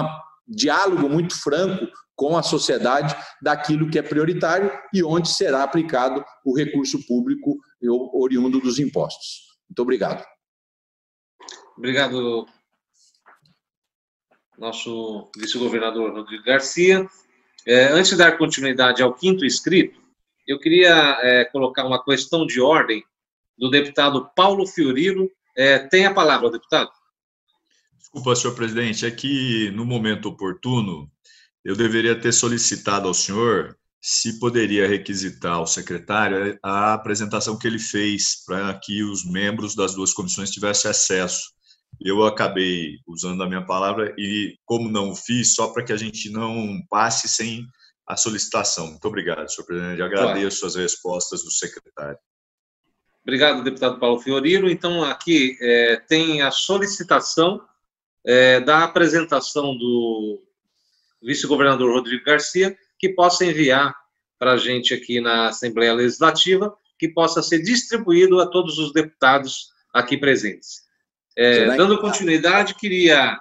diálogo muito franco com a sociedade daquilo que é prioritário e onde será aplicado o recurso público oriundo dos impostos. Muito obrigado. Obrigado, nosso vice-governador Rodrigo Garcia. Antes de dar continuidade ao 5º inscrito, eu queria colocar uma questão de ordem do deputado Paulo Fiorilo. Tem a palavra, deputado. Desculpa, senhor presidente, é que no momento oportuno eu deveria ter solicitado ao senhor se poderia requisitar ao secretário a apresentação que ele fez para que os membros das 2 comissões tivessem acesso. Eu acabei usando a minha palavra e, como não o fiz, só para que a gente não passe sem a solicitação. Muito obrigado, senhor presidente. Agradeço as respostas do secretário. Obrigado, deputado Paulo Fiorilo. Então, aqui tem a solicitação da apresentação do vice-governador Rodrigo Garcia, que possa enviar para a gente aqui na Assembleia Legislativa, que possa ser distribuído a todos os deputados aqui presentes. Dando continuidade, queria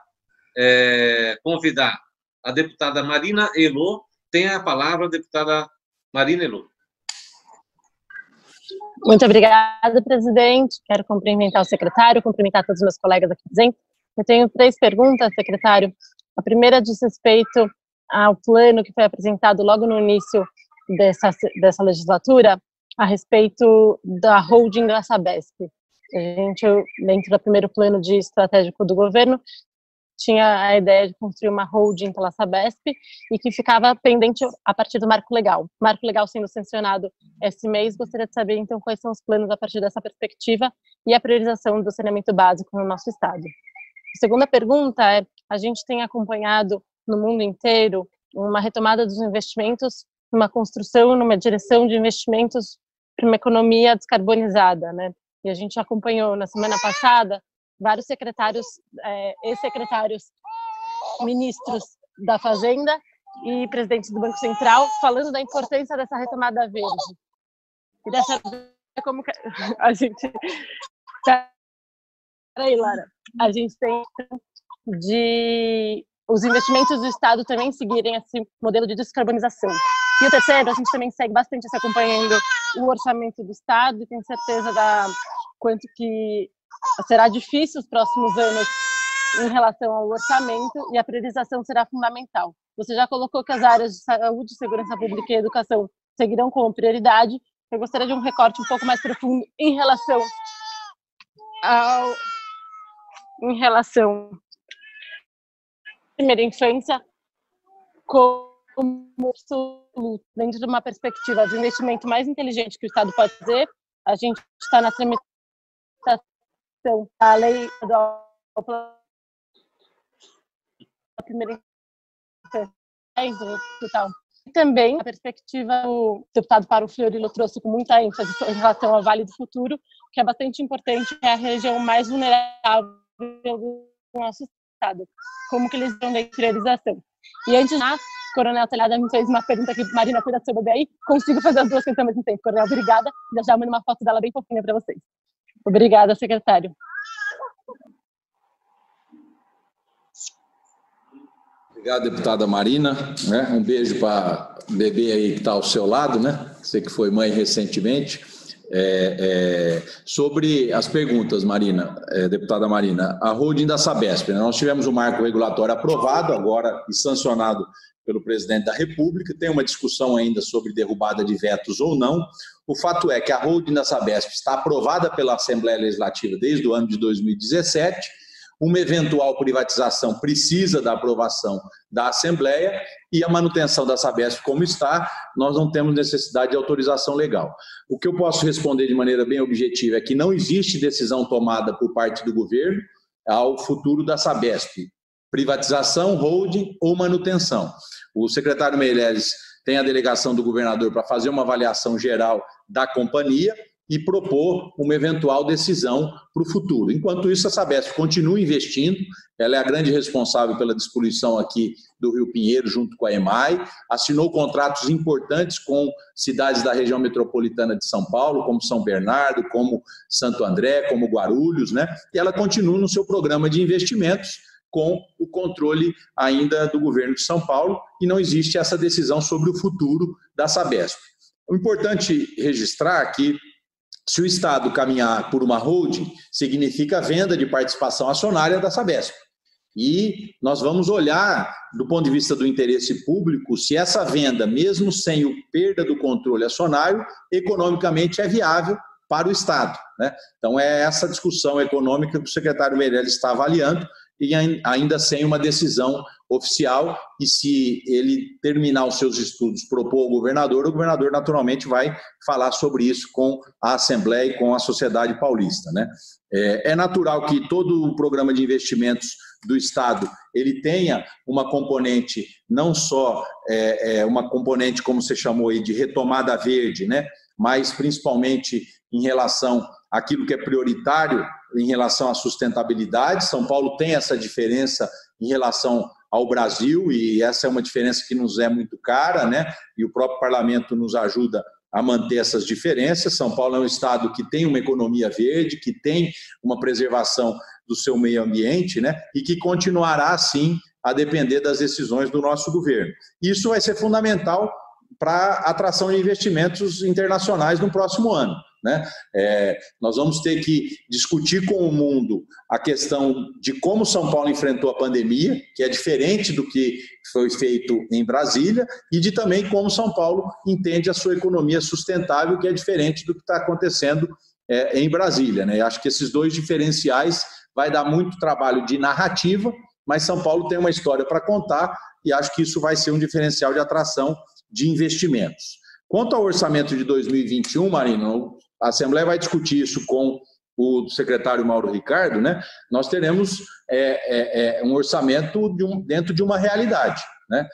convidar a deputada Marina Elô. Tem a palavra a deputada Marina Elô. Muito obrigada, presidente. Quero cumprimentar o secretário, cumprimentar todos os meus colegas aqui presentes. Eu tenho 3 perguntas, secretário. A primeira diz respeito ao plano que foi apresentado logo no início dessa legislatura, a respeito da holding da Sabesp. A gente, dentro do primeiro plano de estratégico do governo, tinha a ideia de construir uma holding pela Sabesp e que ficava pendente a partir do marco legal. O marco legal sendo sancionado esse mês, gostaria de saber, então, quais são os planos a partir dessa perspectiva e a priorização do saneamento básico no nosso estado. A segunda pergunta é, a gente tem acompanhado no mundo inteiro uma retomada dos investimentos, numa construção, numa direção de investimentos para uma economia descarbonizada, né? E a gente acompanhou na semana passada vários secretários, ex-secretários, ministros da Fazenda e presidentes do Banco Central falando da importância dessa retomada verde. Queria saber como que a gente... Peraí, Lara. A gente tem de os investimentos do Estado também seguirem esse modelo de descarbonização. E o terceiro, a gente também segue bastante se acompanhando o orçamento do Estado e tem certeza da quanto que será difícil os próximos anos em relação ao orçamento e a priorização será fundamental. Você já colocou que as áreas de saúde, segurança pública e educação seguirão como prioridade. Eu gostaria de um recorte um pouco mais profundo em relação à primeira infância como absoluto, dentro de uma perspectiva de investimento mais inteligente que o Estado pode fazer. A gente está na tramitação da lei da primeira infância total. E também a perspectiva o deputado Paulo Fiorilo trouxe com muita ênfase em relação ao Vale do Futuro, que é bastante importante, que é a região mais vulnerável do nosso estado. Como que eles vão da priorização? E antes, a Coronel Telhada me fez uma pergunta que, Marina, cuida do seu bebê aí. Consigo fazer as duas coisas ao mesmo tempo. Coronel, obrigada. Já mando uma foto dela bem fofinha para vocês. Obrigada, secretário. Obrigado, deputada Marina. Um beijo para o bebê aí que está ao seu lado, né? Você que foi mãe recentemente. Sobre as perguntas, Marina, deputada Marina, a holding da Sabesp, né? Nós tivemos um marco regulatório aprovado agora e sancionado pelo presidente da República. Tem uma discussão ainda sobre derrubada de vetos ou não. O fato é que a holding da Sabesp está aprovada pela Assembleia Legislativa desde o ano de 2017. Uma eventual privatização precisa da aprovação da Assembleia e a manutenção da Sabesp como está, nós não temos necessidade de autorização legal. O que eu posso responder de maneira bem objetiva é que não existe decisão tomada por parte do governo ao futuro da Sabesp, privatização, holding ou manutenção. O secretário Meirelles tem a delegação do governador para fazer uma avaliação geral da companhia e propor uma eventual decisão para o futuro. Enquanto isso, a Sabesp continua investindo, ela é a grande responsável pela despoluição aqui do Rio Pinheiro, junto com a EMAI, assinou contratos importantes com cidades da região metropolitana de São Paulo, como São Bernardo, como Santo André, como Guarulhos, né? E ela continua no seu programa de investimentos, com o controle ainda do governo de São Paulo, e não existe essa decisão sobre o futuro da Sabesp. O importante registrar que se o Estado caminhar por uma holding, significa venda de participação acionária da Sabesp. E nós vamos olhar, do ponto de vista do interesse público, se essa venda, mesmo sem a perda do controle acionário, economicamente é viável para o Estado, né? Então, é essa discussão econômica que o secretário Meirelles está avaliando, e ainda sem uma decisão oficial, e se ele terminar os seus estudos, propor ao governador, o governador naturalmente vai falar sobre isso com a Assembleia e com a sociedade paulista, né? É natural que todo o programa de investimentos do Estado ele tenha uma componente, não só uma componente, como você chamou aí, de retomada verde, né? Mas principalmente em relação àquilo que é prioritário em relação à sustentabilidade. São Paulo tem essa diferença em relação ao Brasil, e essa é uma diferença que nos é muito cara, né? E o próprio parlamento nos ajuda a manter essas diferenças. São Paulo é um estado que tem uma economia verde, que tem uma preservação do seu meio ambiente, né? E que continuará, assim, a depender das decisões do nosso governo. Isso vai ser fundamental para a atração de investimentos internacionais no próximo ano, né? Nós vamos ter que discutir com o mundo a questão de como São Paulo enfrentou a pandemia, que é diferente do que foi feito em Brasília, e de também como São Paulo entende a sua economia sustentável, que é diferente do que está acontecendo em Brasília, né? Acho que esses dois diferenciais vai dar muito trabalho de narrativa, mas São Paulo tem uma história para contar, e acho que isso vai ser um diferencial de atração de investimentos. Quanto ao orçamento de 2021, Marina, a Assembleia vai discutir isso com o secretário Mauro Ricardo, né? Nós teremos um orçamento dentro de uma realidade, né?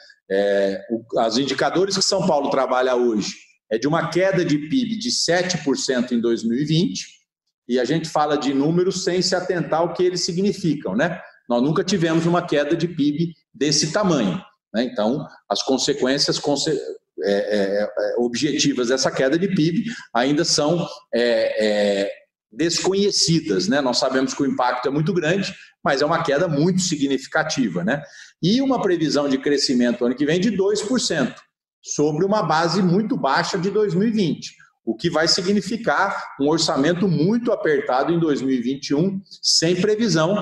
Os indicadores que São Paulo trabalha hoje é de uma queda de PIB de 7% em 2020, e a gente fala de números sem se atentar ao que eles significam, né? Nós nunca tivemos uma queda de PIB desse tamanho, né? Então, as consequências objetivas dessa queda de PIB ainda são desconhecidas, né? Nós sabemos que o impacto é muito grande, mas é uma queda muito significativa, né? E uma previsão de crescimento ano que vem de 2%, sobre uma base muito baixa de 2020. o que vai significar um orçamento muito apertado em 2021, sem previsão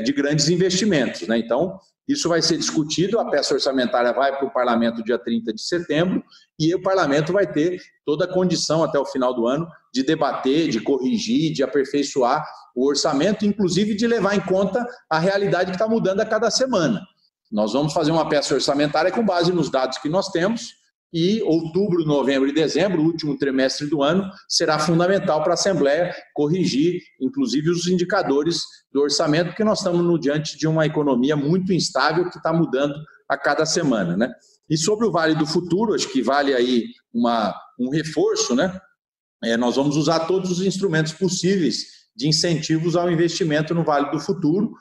de grandes investimentos, né? Então, isso vai ser discutido, a peça orçamentária vai para o Parlamento dia 30 de setembro, e o Parlamento vai ter toda a condição até o final do ano de debater, de corrigir, de aperfeiçoar o orçamento, inclusive de levar em conta a realidade que está mudando a cada semana. Nós vamos fazer uma peça orçamentária com base nos dados que nós temos, e outubro, novembro e dezembro, o último trimestre do ano, será fundamental para a Assembleia corrigir, inclusive, os indicadores do orçamento, porque nós estamos diante de uma economia muito instável que está mudando a cada semana, né? E sobre o Vale do Futuro, acho que vale aí um reforço, né? Nós vamos usar todos os instrumentos possíveis de incentivos ao investimento no Vale do Futuro.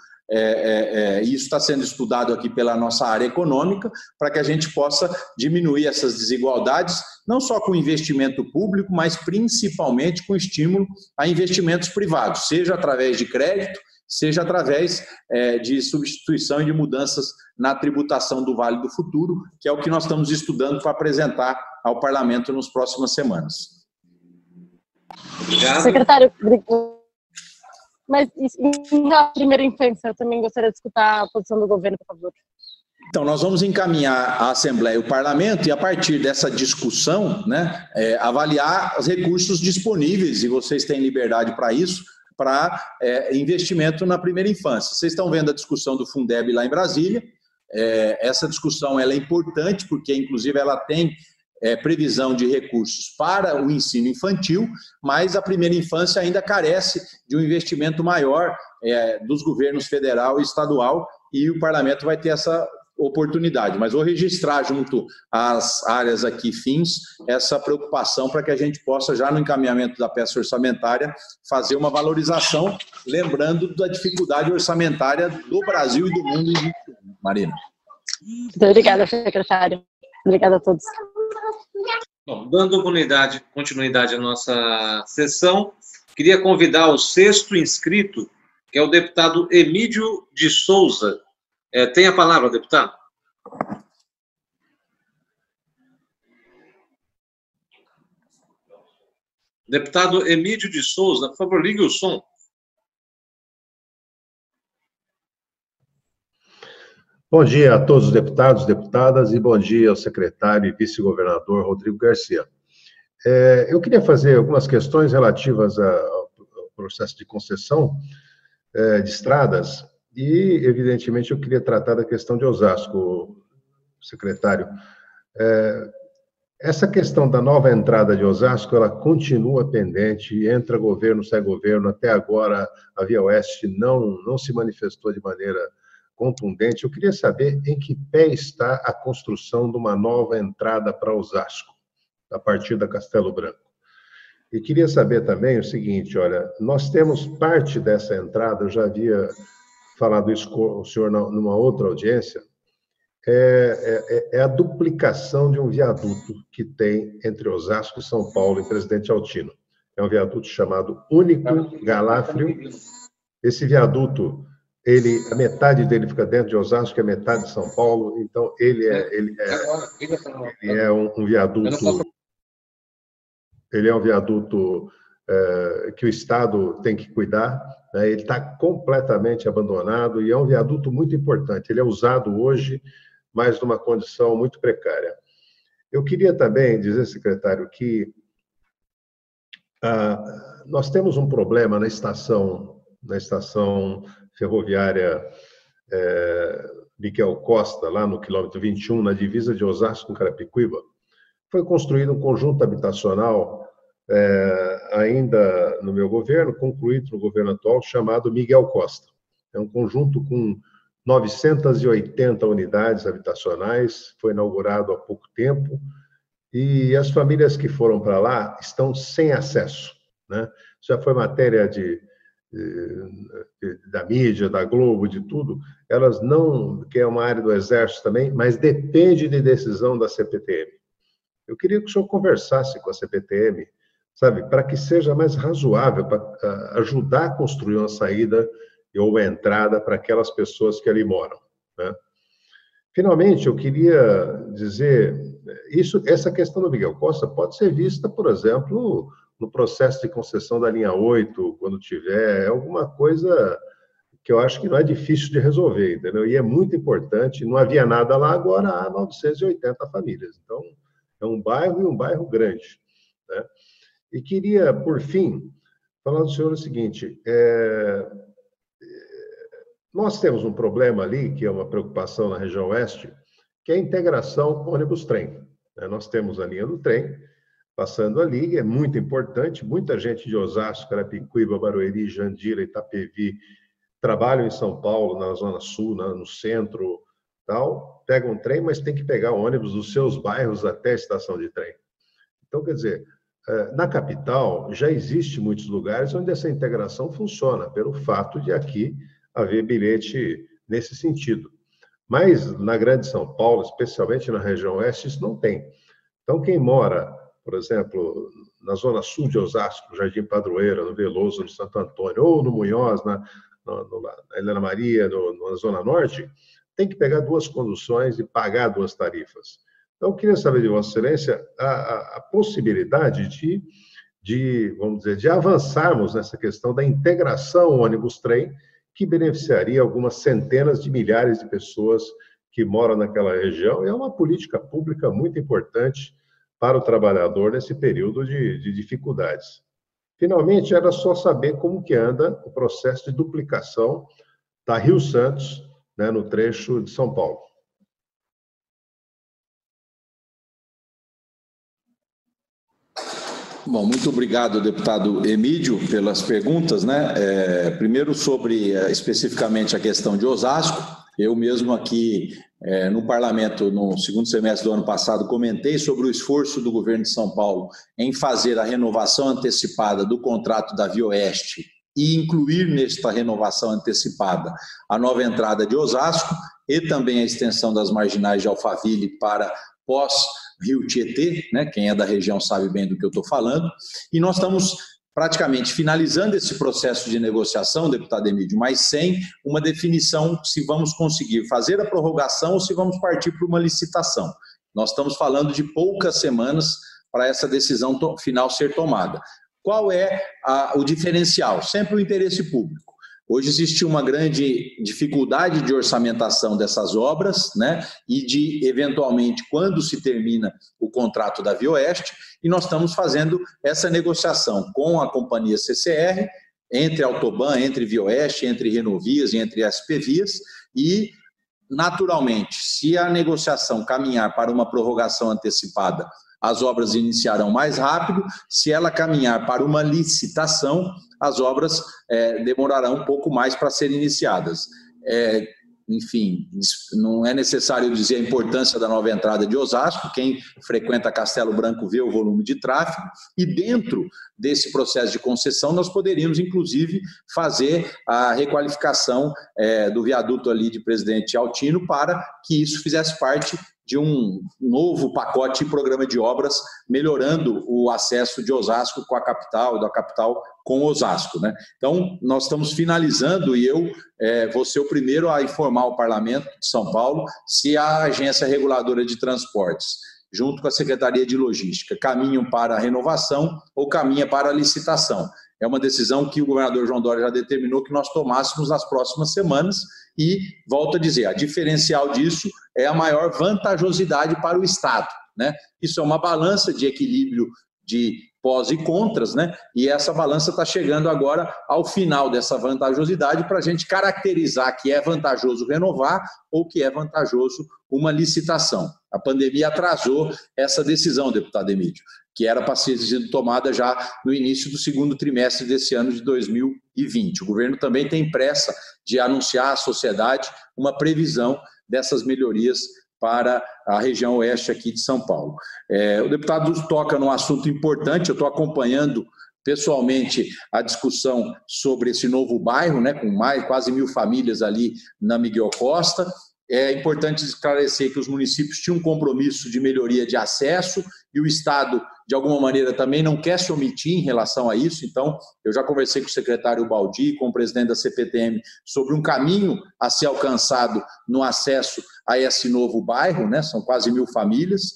Isso está sendo estudado aqui pela nossa área econômica, para que a gente possa diminuir essas desigualdades, não só com investimento público, mas principalmente com estímulo a investimentos privados, seja através de crédito, seja através de substituição e de mudanças na tributação do Vale do Futuro, que é o que nós estamos estudando para apresentar ao Parlamento nas próximas semanas. Obrigado. Secretário, mas na primeira infância, eu também gostaria de escutar a posição do governo, por favor. Então, nós vamos encaminhar a Assembleia e o Parlamento, e a partir dessa discussão, né, avaliar os recursos disponíveis, e vocês têm liberdade para isso, para investimento na primeira infância. Vocês estão vendo a discussão do Fundeb lá em Brasília. Essa discussão ela é importante, porque, inclusive, ela tem previsão de recursos para o ensino infantil, mas a primeira infância ainda carece de um investimento maior dos governos federal e estadual, e o Parlamento vai ter essa oportunidade. Mas vou registrar junto às áreas aqui fins essa preocupação para que a gente possa, já no encaminhamento da peça orçamentária, fazer uma valorização, lembrando da dificuldade orçamentária do Brasil e do mundo em 2021. Marina. Muito obrigada, secretário. Obrigada a todos. Bom, dando continuidade à nossa sessão, queria convidar o sexto inscrito, que é o deputado Emídio de Souza. Tem a palavra, deputado. Deputado Emídio de Souza, por favor, ligue o som. Bom dia a todos os deputados, deputadas, e bom dia ao secretário e vice-governador Rodrigo Garcia. Eu queria fazer algumas questões relativas ao processo de concessão de estradas e, evidentemente, eu queria tratar da questão de Osasco, secretário. Essa questão da nova entrada de Osasco, ela continua pendente, entra governo, sai governo, até agora a Via Oeste não se manifestou de maneira contundente. Eu queria saber em que pé está a construção de uma nova entrada para Osasco, a partir da Castelo Branco. E queria saber também o seguinte, olha, nós temos parte dessa entrada, eu já havia falado isso com o senhor numa outra audiência, é a duplicação de um viaduto que tem entre Osasco e São Paulo, em Presidente Altino. É um viaduto chamado Único Galafrio. Esse viaduto, a metade dele fica dentro de Osasco, a metade de São Paulo, então ele é um viaduto. Ele é um viaduto que o Estado tem que cuidar, né? Ele está completamente abandonado e é um viaduto muito importante. Ele é usado hoje, mas numa condição muito precária. Eu queria também dizer, secretário, que nós temos um problema na estação ferroviária Miguel Costa, lá no quilômetro 21, na divisa de Osasco com Carapicuíba. Foi construído um conjunto habitacional, ainda no meu governo, concluído no governo atual, chamado Miguel Costa. É um conjunto com 980 unidades habitacionais, foi inaugurado há pouco tempo, e as famílias que foram para lá estão sem acesso, né? Já foi matéria da mídia, da Globo, de tudo, elas não, que é uma área do Exército também, mas depende de decisão da CPTM. Eu queria que o senhor conversasse com a CPTM, sabe, para que seja mais razoável, para ajudar a construir uma saída ou uma entrada para aquelas pessoas que ali moram, né? Finalmente, eu queria dizer, essa questão do Miguel Costa pode ser vista, por exemplo, no processo de concessão da linha 8, quando tiver, alguma coisa que eu acho que não é difícil de resolver, entendeu? E é muito importante, não havia nada lá, agora há 980 famílias. Então, é um bairro e um bairro grande, né? E queria, por fim, falar do senhor o seguinte, nós temos um problema ali, que é uma preocupação na região oeste, que é a integração ônibus-trem. Nós temos a linha do trem passando ali, é muito importante, muita gente de Osasco, Carapicuíba, Barueri, Jandira, Itapevi, trabalham em São Paulo, na Zona Sul, no centro, tal, pegam um trem, mas tem que pegar ônibus dos seus bairros até a estação de trem. Então, quer dizer, na capital já existe muitos lugares onde essa integração funciona, pelo fato de aqui haver bilhete nesse sentido. Mas na Grande São Paulo, especialmente na região oeste, isso não tem. Então, quem mora, por exemplo, na Zona Sul de Osasco, no Jardim Padroeira, no Veloso, no Santo Antônio, ou no Munhoz, na Helena Maria, na Zona Norte, tem que pegar duas conduções e pagar duas tarifas. Então, eu queria saber de Vossa Excelência a possibilidade vamos dizer, de avançarmos nessa questão da integração ônibus-trem, que beneficiaria algumas centenas de milhares de pessoas que moram naquela região. E é uma política pública muito importante para o trabalhador nesse período de dificuldades. Finalmente, era só saber como que anda o processo de duplicação da Rio Santos, né, no trecho de São Paulo. Bom, muito obrigado, deputado Emídio, pelas perguntas, né? Primeiro, especificamente a questão de Osasco. Eu mesmo aqui no parlamento, no segundo semestre do ano passado, comentei sobre o esforço do governo de São Paulo em fazer a renovação antecipada do contrato da ViaOeste e incluir nesta renovação antecipada a nova entrada de Osasco e também a extensão das marginais de Alphaville para pós-Rio Tietê, né? Quem é da região sabe bem do que eu estou falando, e nós estamos praticamente finalizando esse processo de negociação, deputado Emídio, mas sem uma definição se vamos conseguir fazer a prorrogação ou se vamos partir para uma licitação. Nós estamos falando de poucas semanas para essa decisão final ser tomada. Qual é o diferencial? Sempre o interesse público. Hoje existe uma grande dificuldade de orçamentação dessas obras, né? E de, eventualmente, quando se termina o contrato da ViaOeste, e nós estamos fazendo essa negociação com a companhia CCR, entre Autoban, entre ViaOeste, entre Renovias e entre SPVias, e, naturalmente, se a negociação caminhar para uma prorrogação antecipada, as obras iniciarão mais rápido. Se ela caminhar para uma licitação, as obras demorarão um pouco mais para serem iniciadas. Enfim, não é necessário dizer a importância da nova entrada de Osasco. Quem frequenta Castelo Branco vê o volume de tráfego, e dentro desse processo de concessão nós poderíamos, inclusive, fazer a requalificação do viaduto ali de Presidente Altino para que isso fizesse parte de um novo pacote e programa de obras, melhorando o acesso de Osasco com a capital, da capital com Osasco, né? Então, nós estamos finalizando, e eu vou ser o primeiro a informar o Parlamento de São Paulo se a Agência Reguladora de Transportes, junto com a Secretaria de Logística, caminham para a renovação ou caminha para a licitação. É uma decisão que o governador João Dória já determinou que nós tomássemos nas próximas semanas, e, volto a dizer, a diferencial disso é a maior vantajosidade para o Estado, né? Isso é uma balança de equilíbrio de pós e contras, né? E essa balança está chegando agora ao final dessa vantajosidade para a gente caracterizar que é vantajoso renovar ou que é vantajoso uma licitação. A pandemia atrasou essa decisão, deputado Emídio, que era para ser sido tomada já no início do segundo trimestre desse ano de 2020. O governo também tem pressa de anunciar à sociedade uma previsão dessas melhorias para a região oeste aqui de São Paulo. O deputado toca num assunto importante. Eu estou acompanhando pessoalmente a discussão sobre esse novo bairro, né, com quase 1.000 famílias ali na Miguel Costa. É importante esclarecer que os municípios tinham um compromisso de melhoria de acesso e o Estado, de alguma maneira, também não quer se omitir em relação a isso. Então, eu já conversei com o secretário Baldi, com o presidente da CPTM, sobre um caminho a ser alcançado no acesso a esse novo bairro, né? São quase 1.000 famílias.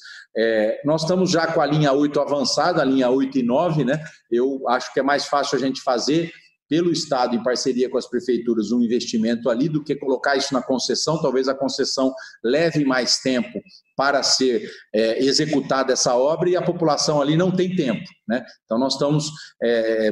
Nós estamos já com a linha 8 avançada, a linha 8 e 9, né? Eu acho que é mais fácil a gente fazer pelo Estado, em parceria com as prefeituras, um investimento ali, do que colocar isso na concessão. Talvez a concessão leve mais tempo para ser executada essa obra, e a população ali não tem tempo, né? Então, nós estamos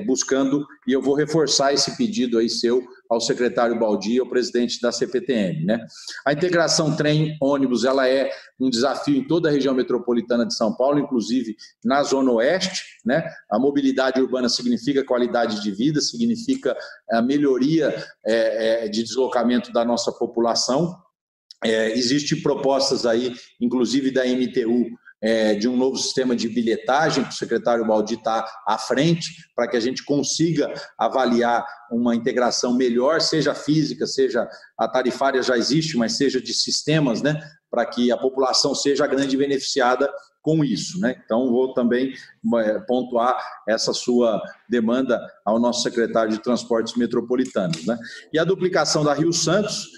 buscando, e eu vou reforçar esse pedido aí seu ao secretário Baldi, ao presidente da CPTM, né? A integração trem-ônibus, ela é um desafio em toda a região metropolitana de São Paulo, inclusive na Zona Oeste, né? A mobilidade urbana significa qualidade de vida, significa a melhoria de deslocamento da nossa população. Existem propostas aí, inclusive da MTU, de um novo sistema de bilhetagem, que o secretário Baldi está à frente, para que a gente consiga avaliar uma integração melhor, seja física, seja a tarifária já existe, mas seja de sistemas, né, para que a população seja a grande beneficiada com isso, né? Então, vou também pontuar essa sua demanda ao nosso secretário de Transportes Metropolitanos, né? E a duplicação da Rio Santos,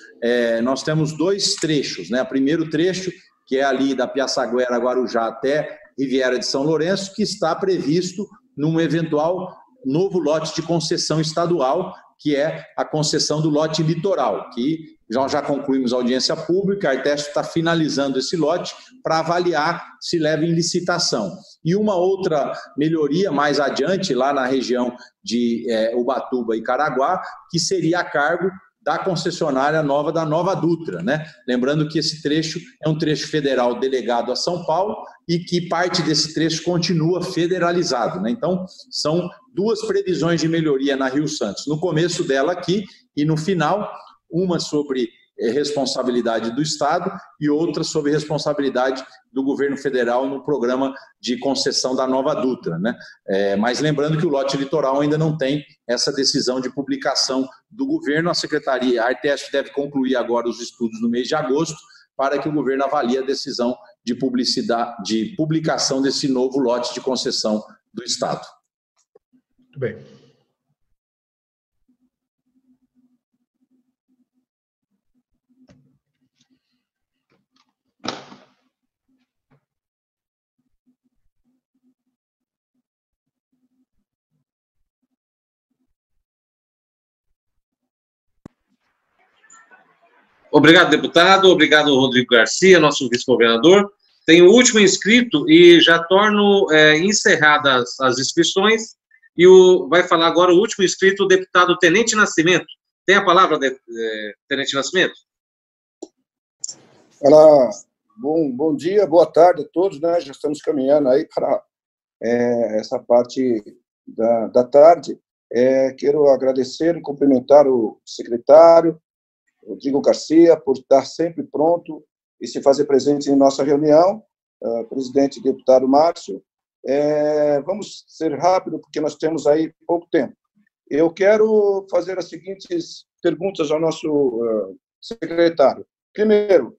nós temos 2 trechos, né? O primeiro trecho, que é ali da Piaçaguera, Guarujá, até Riviera de São Lourenço, que está previsto num eventual novo lote de concessão estadual, que é a concessão do lote litoral, que já concluímos a audiência pública, a Artesp está finalizando esse lote para avaliar se leva em licitação. E uma outra melhoria mais adiante, lá na região de Ubatuba e Caraguá, que seria a cargo da concessionária nova da Nova Dutra, né? Lembrando que esse trecho é um trecho federal delegado a São Paulo e que parte desse trecho continua federalizado, né? Então, são 2 previsões de melhoria na Rio Santos. No começo dela aqui e no final, uma sobre responsabilidade do Estado e outra sobre responsabilidade do governo federal no programa de concessão da Nova Dutra, né? Mas lembrando que o lote litoral ainda não tem essa decisão de publicação do governo. A Secretaria, a Artesp, deve concluir agora os estudos no mês de agosto para que o governo avalie a decisão de publicação desse novo lote de concessão do Estado. Muito bem. Obrigado, deputado. Obrigado, Rodrigo Garcia, nosso vice-governador. Tem o último inscrito e já torno encerradas as inscrições. E vai falar agora o último inscrito, o deputado Tenente Nascimento. Tem a palavra, Tenente Nascimento? Olá, bom dia, boa tarde a todos, né? Já estamos caminhando aí para essa parte da tarde. Quero agradecer e cumprimentar o secretário Rodrigo Garcia por estar sempre pronto e se fazer presente em nossa reunião, presidente e deputado Márcio. Vamos ser rápido, porque nós temos aí pouco tempo. Eu quero fazer as seguintes perguntas ao nosso secretário. Primeiro,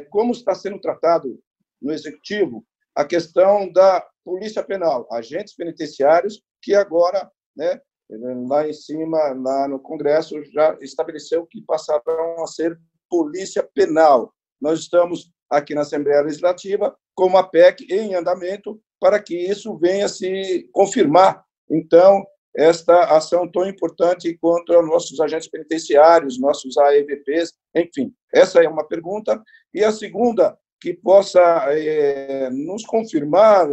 como está sendo tratado no Executivo a questão da Polícia Penal, agentes penitenciários, que agora, né, lá em cima, lá no Congresso, já estabeleceu que passarão a ser Polícia Penal. Nós estamos aqui na Assembleia Legislativa com uma PEC em andamento para que isso venha se confirmar. Então, esta ação tão importante contra nossos agentes penitenciários, nossos AEVPs, enfim. Essa é uma pergunta. E a segunda, que possa nos confirmar,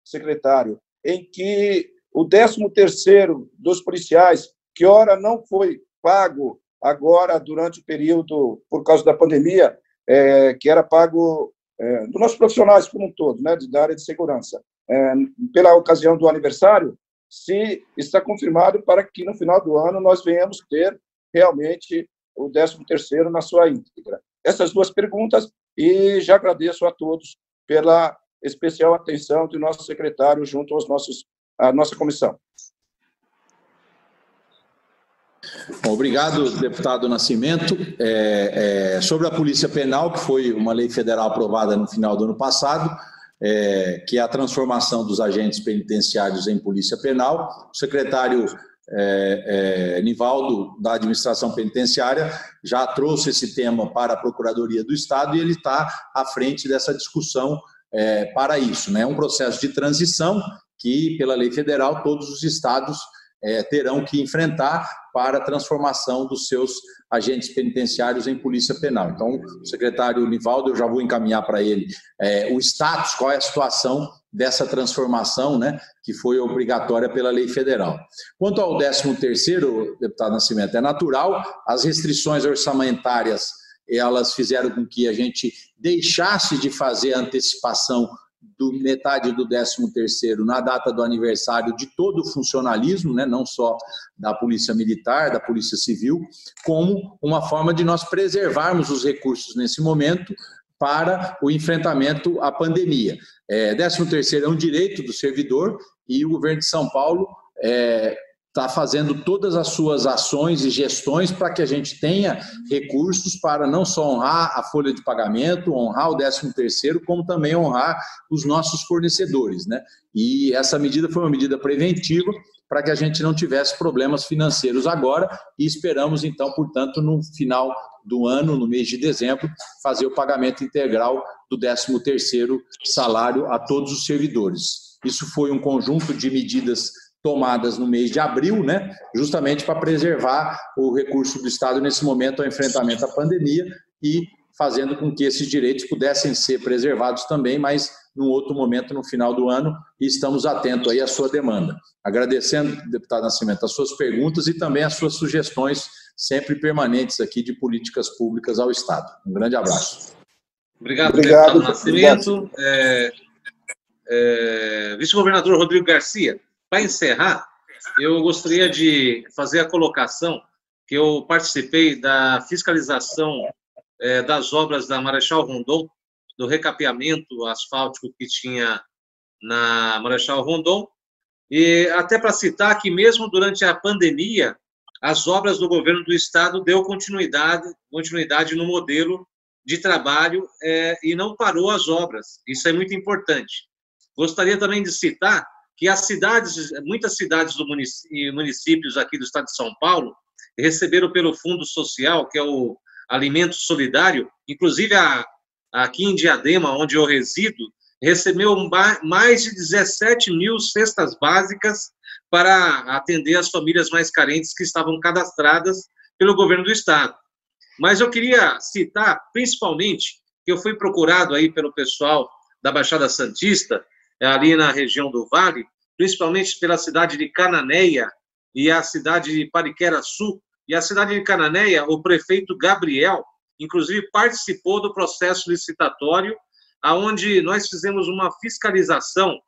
secretário, em que o 13º dos policiais, que ora não foi pago agora durante o período, por causa da pandemia, que era pago dos nossos profissionais como um todo, né, da área de segurança, pela ocasião do aniversário, se está confirmado para que no final do ano nós venhamos ter realmente o 13º na sua íntegra. Essas 2 perguntas, e já agradeço a todos pela especial atenção do nosso secretário junto à nossa comissão. Obrigado, deputado Nascimento. Sobre a Polícia Penal, que foi uma lei federal aprovada no final do ano passado, que é a transformação dos agentes penitenciários em polícia penal. O secretário Nivaldo, da administração penitenciária, já trouxe esse tema para a Procuradoria do Estado e ele está à frente dessa discussão para isso, né? É um processo de transição que, pela lei federal, todos os estados terão que enfrentar para a transformação dos seus agentes penitenciários em polícia penal. Então, o secretário Nivaldo, eu já vou encaminhar para ele o status, qual é a situação dessa transformação, né, que foi obrigatória pela lei federal. Quanto ao 13º, deputado Nascimento, é natural, as restrições orçamentárias, elas fizeram com que a gente deixasse de fazer a antecipação metade do 13º na data do aniversário de todo o funcionalismo, né, não só da Polícia Militar, da Polícia Civil, como uma forma de nós preservarmos os recursos nesse momento para o enfrentamento à pandemia. 13º é um direito do servidor e o governo de São Paulo está fazendo todas as suas ações e gestões para que a gente tenha recursos para não só honrar a folha de pagamento, honrar o 13º, como também honrar os nossos fornecedores, né? E essa medida foi uma medida preventiva para que a gente não tivesse problemas financeiros agora e esperamos, então, portanto, no final do ano, no mês de dezembro, fazer o pagamento integral do 13º salário a todos os servidores. Isso foi um conjunto de medidas tomadas no mês de abril, né, justamente para preservar o recurso do Estado nesse momento ao enfrentamento à pandemia e fazendo com que esses direitos pudessem ser preservados também, mas num outro momento, no final do ano, e estamos atentos aí à sua demanda. Agradecendo, deputado Nascimento, as suas perguntas e também as suas sugestões sempre permanentes aqui de políticas públicas ao Estado. Um grande abraço. Obrigado, deputado Nascimento. Vice-governador Rodrigo Garcia, para encerrar, eu gostaria de fazer a colocação que eu participei da fiscalização das obras da Marechal Rondon, do recapeamento asfáltico que tinha na Marechal Rondon, e até para citar que mesmo durante a pandemia, as obras do governo do Estado deu continuidade no modelo de trabalho e não parou as obras. Isso é muito importante. Gostaria também de citar que muitas cidades e municípios aqui do estado de São Paulo receberam pelo Fundo Social, que é o Alimento Solidário, inclusive aqui em Diadema, onde eu resido, recebeu mais de 17 mil cestas básicas para atender as famílias mais carentes que estavam cadastradas pelo governo do estado. Mas eu queria citar, principalmente, que eu fui procurado aí pelo pessoal da Baixada Santista, ali na região do Vale, principalmente pela cidade de Cananéia e a cidade de Pariquera-Sul. E a cidade de Cananéia, o prefeito Gabriel, inclusive, participou do processo licitatório, onde nós fizemos uma fiscalização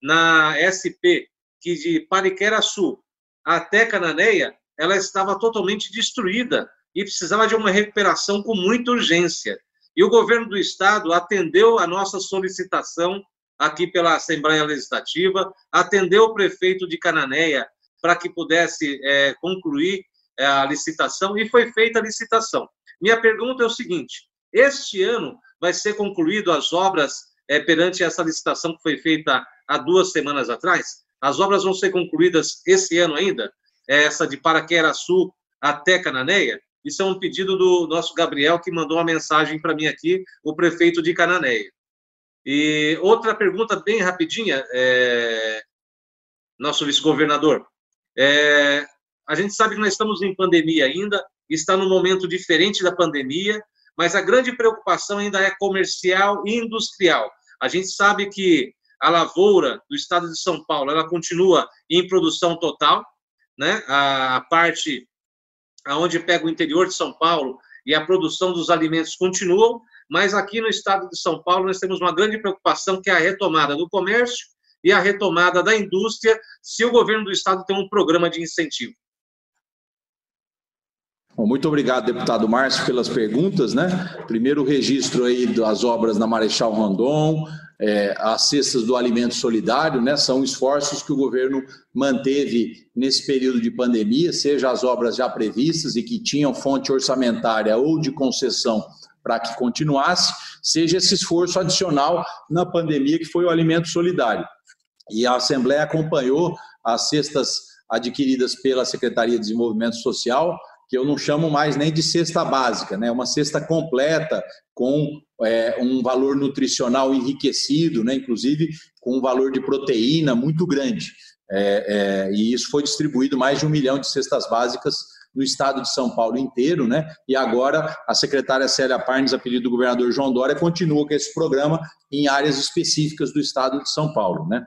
na SP, que de Pariquera-Sul até Cananéia, ela estava totalmente destruída e precisava de uma recuperação com muita urgência. E o governo do estado atendeu a nossa solicitação aqui pela Assembleia Legislativa, atendeu o prefeito de Cananéia para que pudesse concluir a licitação, e foi feita a licitação. Minha pergunta é o seguinte: este ano vai ser concluído as obras perante essa licitação que foi feita há 2 semanas atrás? As obras vão ser concluídas esse ano ainda? Essa de Pariquera-Sul até Cananéia? Isso é um pedido do nosso Gabriel, que mandou uma mensagem para mim aqui, o prefeito de Cananéia. E outra pergunta bem rapidinha, nosso vice-governador. A gente sabe que nós estamos em pandemia ainda, está num momento diferente da pandemia, mas a grande preocupação ainda é comercial e industrial. A gente sabe que a lavoura do estado de São Paulo, ela continua em produção total, né? A parte onde pega o interior de São Paulo e a produção dos alimentos continuam, mas aqui no estado de São Paulo nós temos uma grande preocupação, que é a retomada do comércio e a retomada da indústria, se o governo do estado tem um programa de incentivo. Bom, muito obrigado, deputado Márcio, pelas perguntas, né? Primeiro, o registro aí das obras na Marechal Rondon, as cestas do alimento solidário, né? São esforços que o governo manteve nesse período de pandemia, seja as obras já previstas e que tinham fonte orçamentária ou de concessão para que continuasse, seja esse esforço adicional na pandemia, que foi o alimento solidário. E a Assembleia acompanhou as cestas adquiridas pela Secretaria de Desenvolvimento Social, que eu não chamo mais nem de cesta básica, né? Uma cesta completa, com um valor nutricional enriquecido, né? Inclusive com um valor de proteína muito grande. E isso foi distribuído mais de 1 milhão de cestas básicas no estado de São Paulo inteiro, né? E agora a secretária Célia Parnes, a pedido do governador João Dória, continua com esse programa em áreas específicas do estado de São Paulo, né?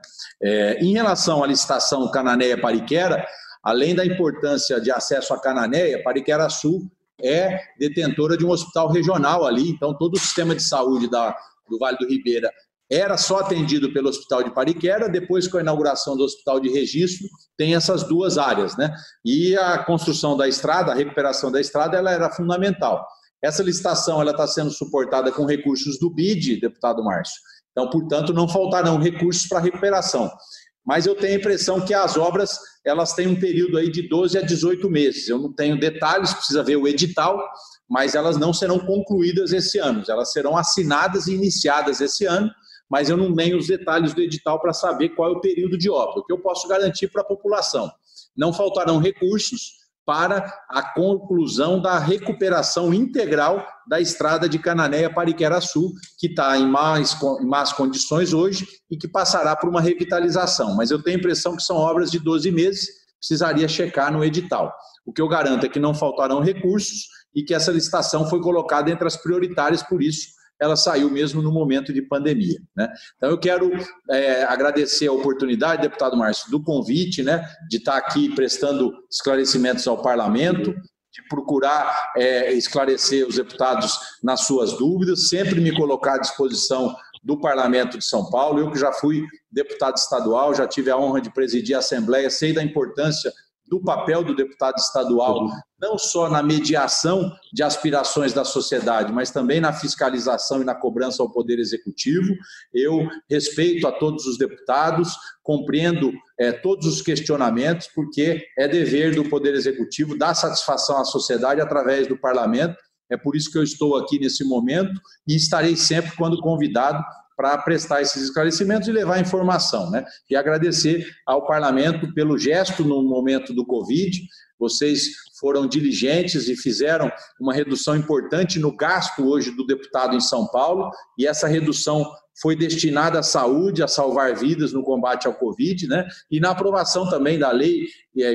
Em relação à licitação Cananéia-Pariquera, além da importância de acesso à Cananéia, Pariquera-Sul é detentora de um hospital regional ali, então todo o sistema de saúde do Vale do Ribeira era só atendido pelo Hospital de Pariquera. Depois, com a inauguração do Hospital de Registro, tem essas duas áreas, né? E a construção da estrada, a recuperação da estrada, ela era fundamental. Essa licitação ela está sendo suportada com recursos do BID, deputado Márcio. Então, portanto, não faltarão recursos para a recuperação. Mas eu tenho a impressão que as obras elas têm um período aí de 12 a 18 meses. Eu não tenho detalhes, precisa ver o edital, mas elas não serão concluídas esse ano. Elas serão assinadas e iniciadas esse ano, mas eu não tenho os detalhes do edital para saber qual é o período de obra. O que eu posso garantir para a população? Não faltarão recursos para a conclusão da recuperação integral da estrada de Cananéia-Pariquera-Sul, que está em más condições hoje e que passará por uma revitalização. Mas eu tenho a impressão que são obras de 12 meses, precisaria checar no edital. O que eu garanto é que não faltarão recursos e que essa licitação foi colocada entre as prioritárias, por isso ela saiu mesmo no momento de pandemia, né? Então, eu quero agradecer a oportunidade, deputado Márcio, do convite, né, de estar aqui prestando esclarecimentos ao parlamento, de procurar esclarecer os deputados nas suas dúvidas, sempre me colocar à disposição do Parlamento de São Paulo. Eu que já fui deputado estadual, já tive a honra de presidir a Assembleia, sei da importância do papel do deputado estadual, não só na mediação de aspirações da sociedade, mas também na fiscalização e na cobrança ao Poder Executivo. Eu respeito a todos os deputados, compreendo todos os questionamentos, porque é dever do Poder Executivo dar satisfação à sociedade através do Parlamento. É por isso que eu estou aqui nesse momento e estarei sempre quando convidado para prestar esses esclarecimentos e levar informação, né? E agradecer ao Parlamento pelo gesto no momento do Covid. Vocês foram diligentes e fizeram uma redução importante no gasto hoje do deputado em São Paulo, e essa redução foi destinada à saúde, a salvar vidas no combate ao Covid, né? E na aprovação também da lei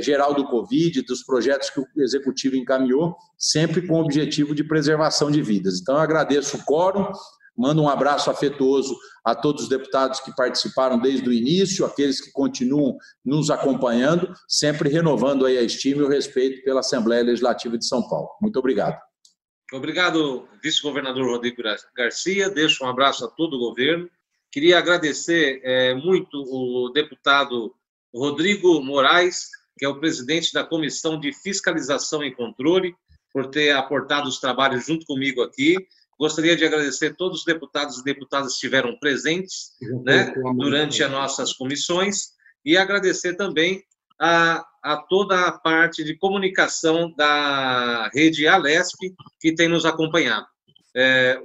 geral do Covid, dos projetos que o Executivo encaminhou, sempre com o objetivo de preservação de vidas. Então, eu agradeço o quórum, mando um abraço afetuoso a todos os deputados que participaram desde o início, aqueles que continuam nos acompanhando, sempre renovando aí a estima e o respeito pela Assembleia Legislativa de São Paulo. Muito obrigado. Obrigado, vice-governador Rodrigo Garcia. Deixo um abraço a todo o governo. Queria agradecer muito o deputado Rodrigo Moraes, que é o presidente da Comissão de Fiscalização e Controle, por ter aportado os trabalhos junto comigo aqui. Gostaria de agradecer a todos os deputados e deputadas que estiveram presentes, né, durante as nossas comissões, e agradecer também a toda a parte de comunicação da rede Alesp, que tem nos acompanhado.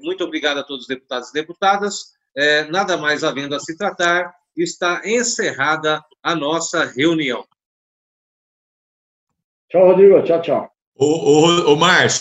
Muito obrigado a todos os deputados e deputadas. Nada mais havendo a se tratar, está encerrada a nossa reunião. Tchau, Rodrigo. Tchau, tchau. Ô, Márcio.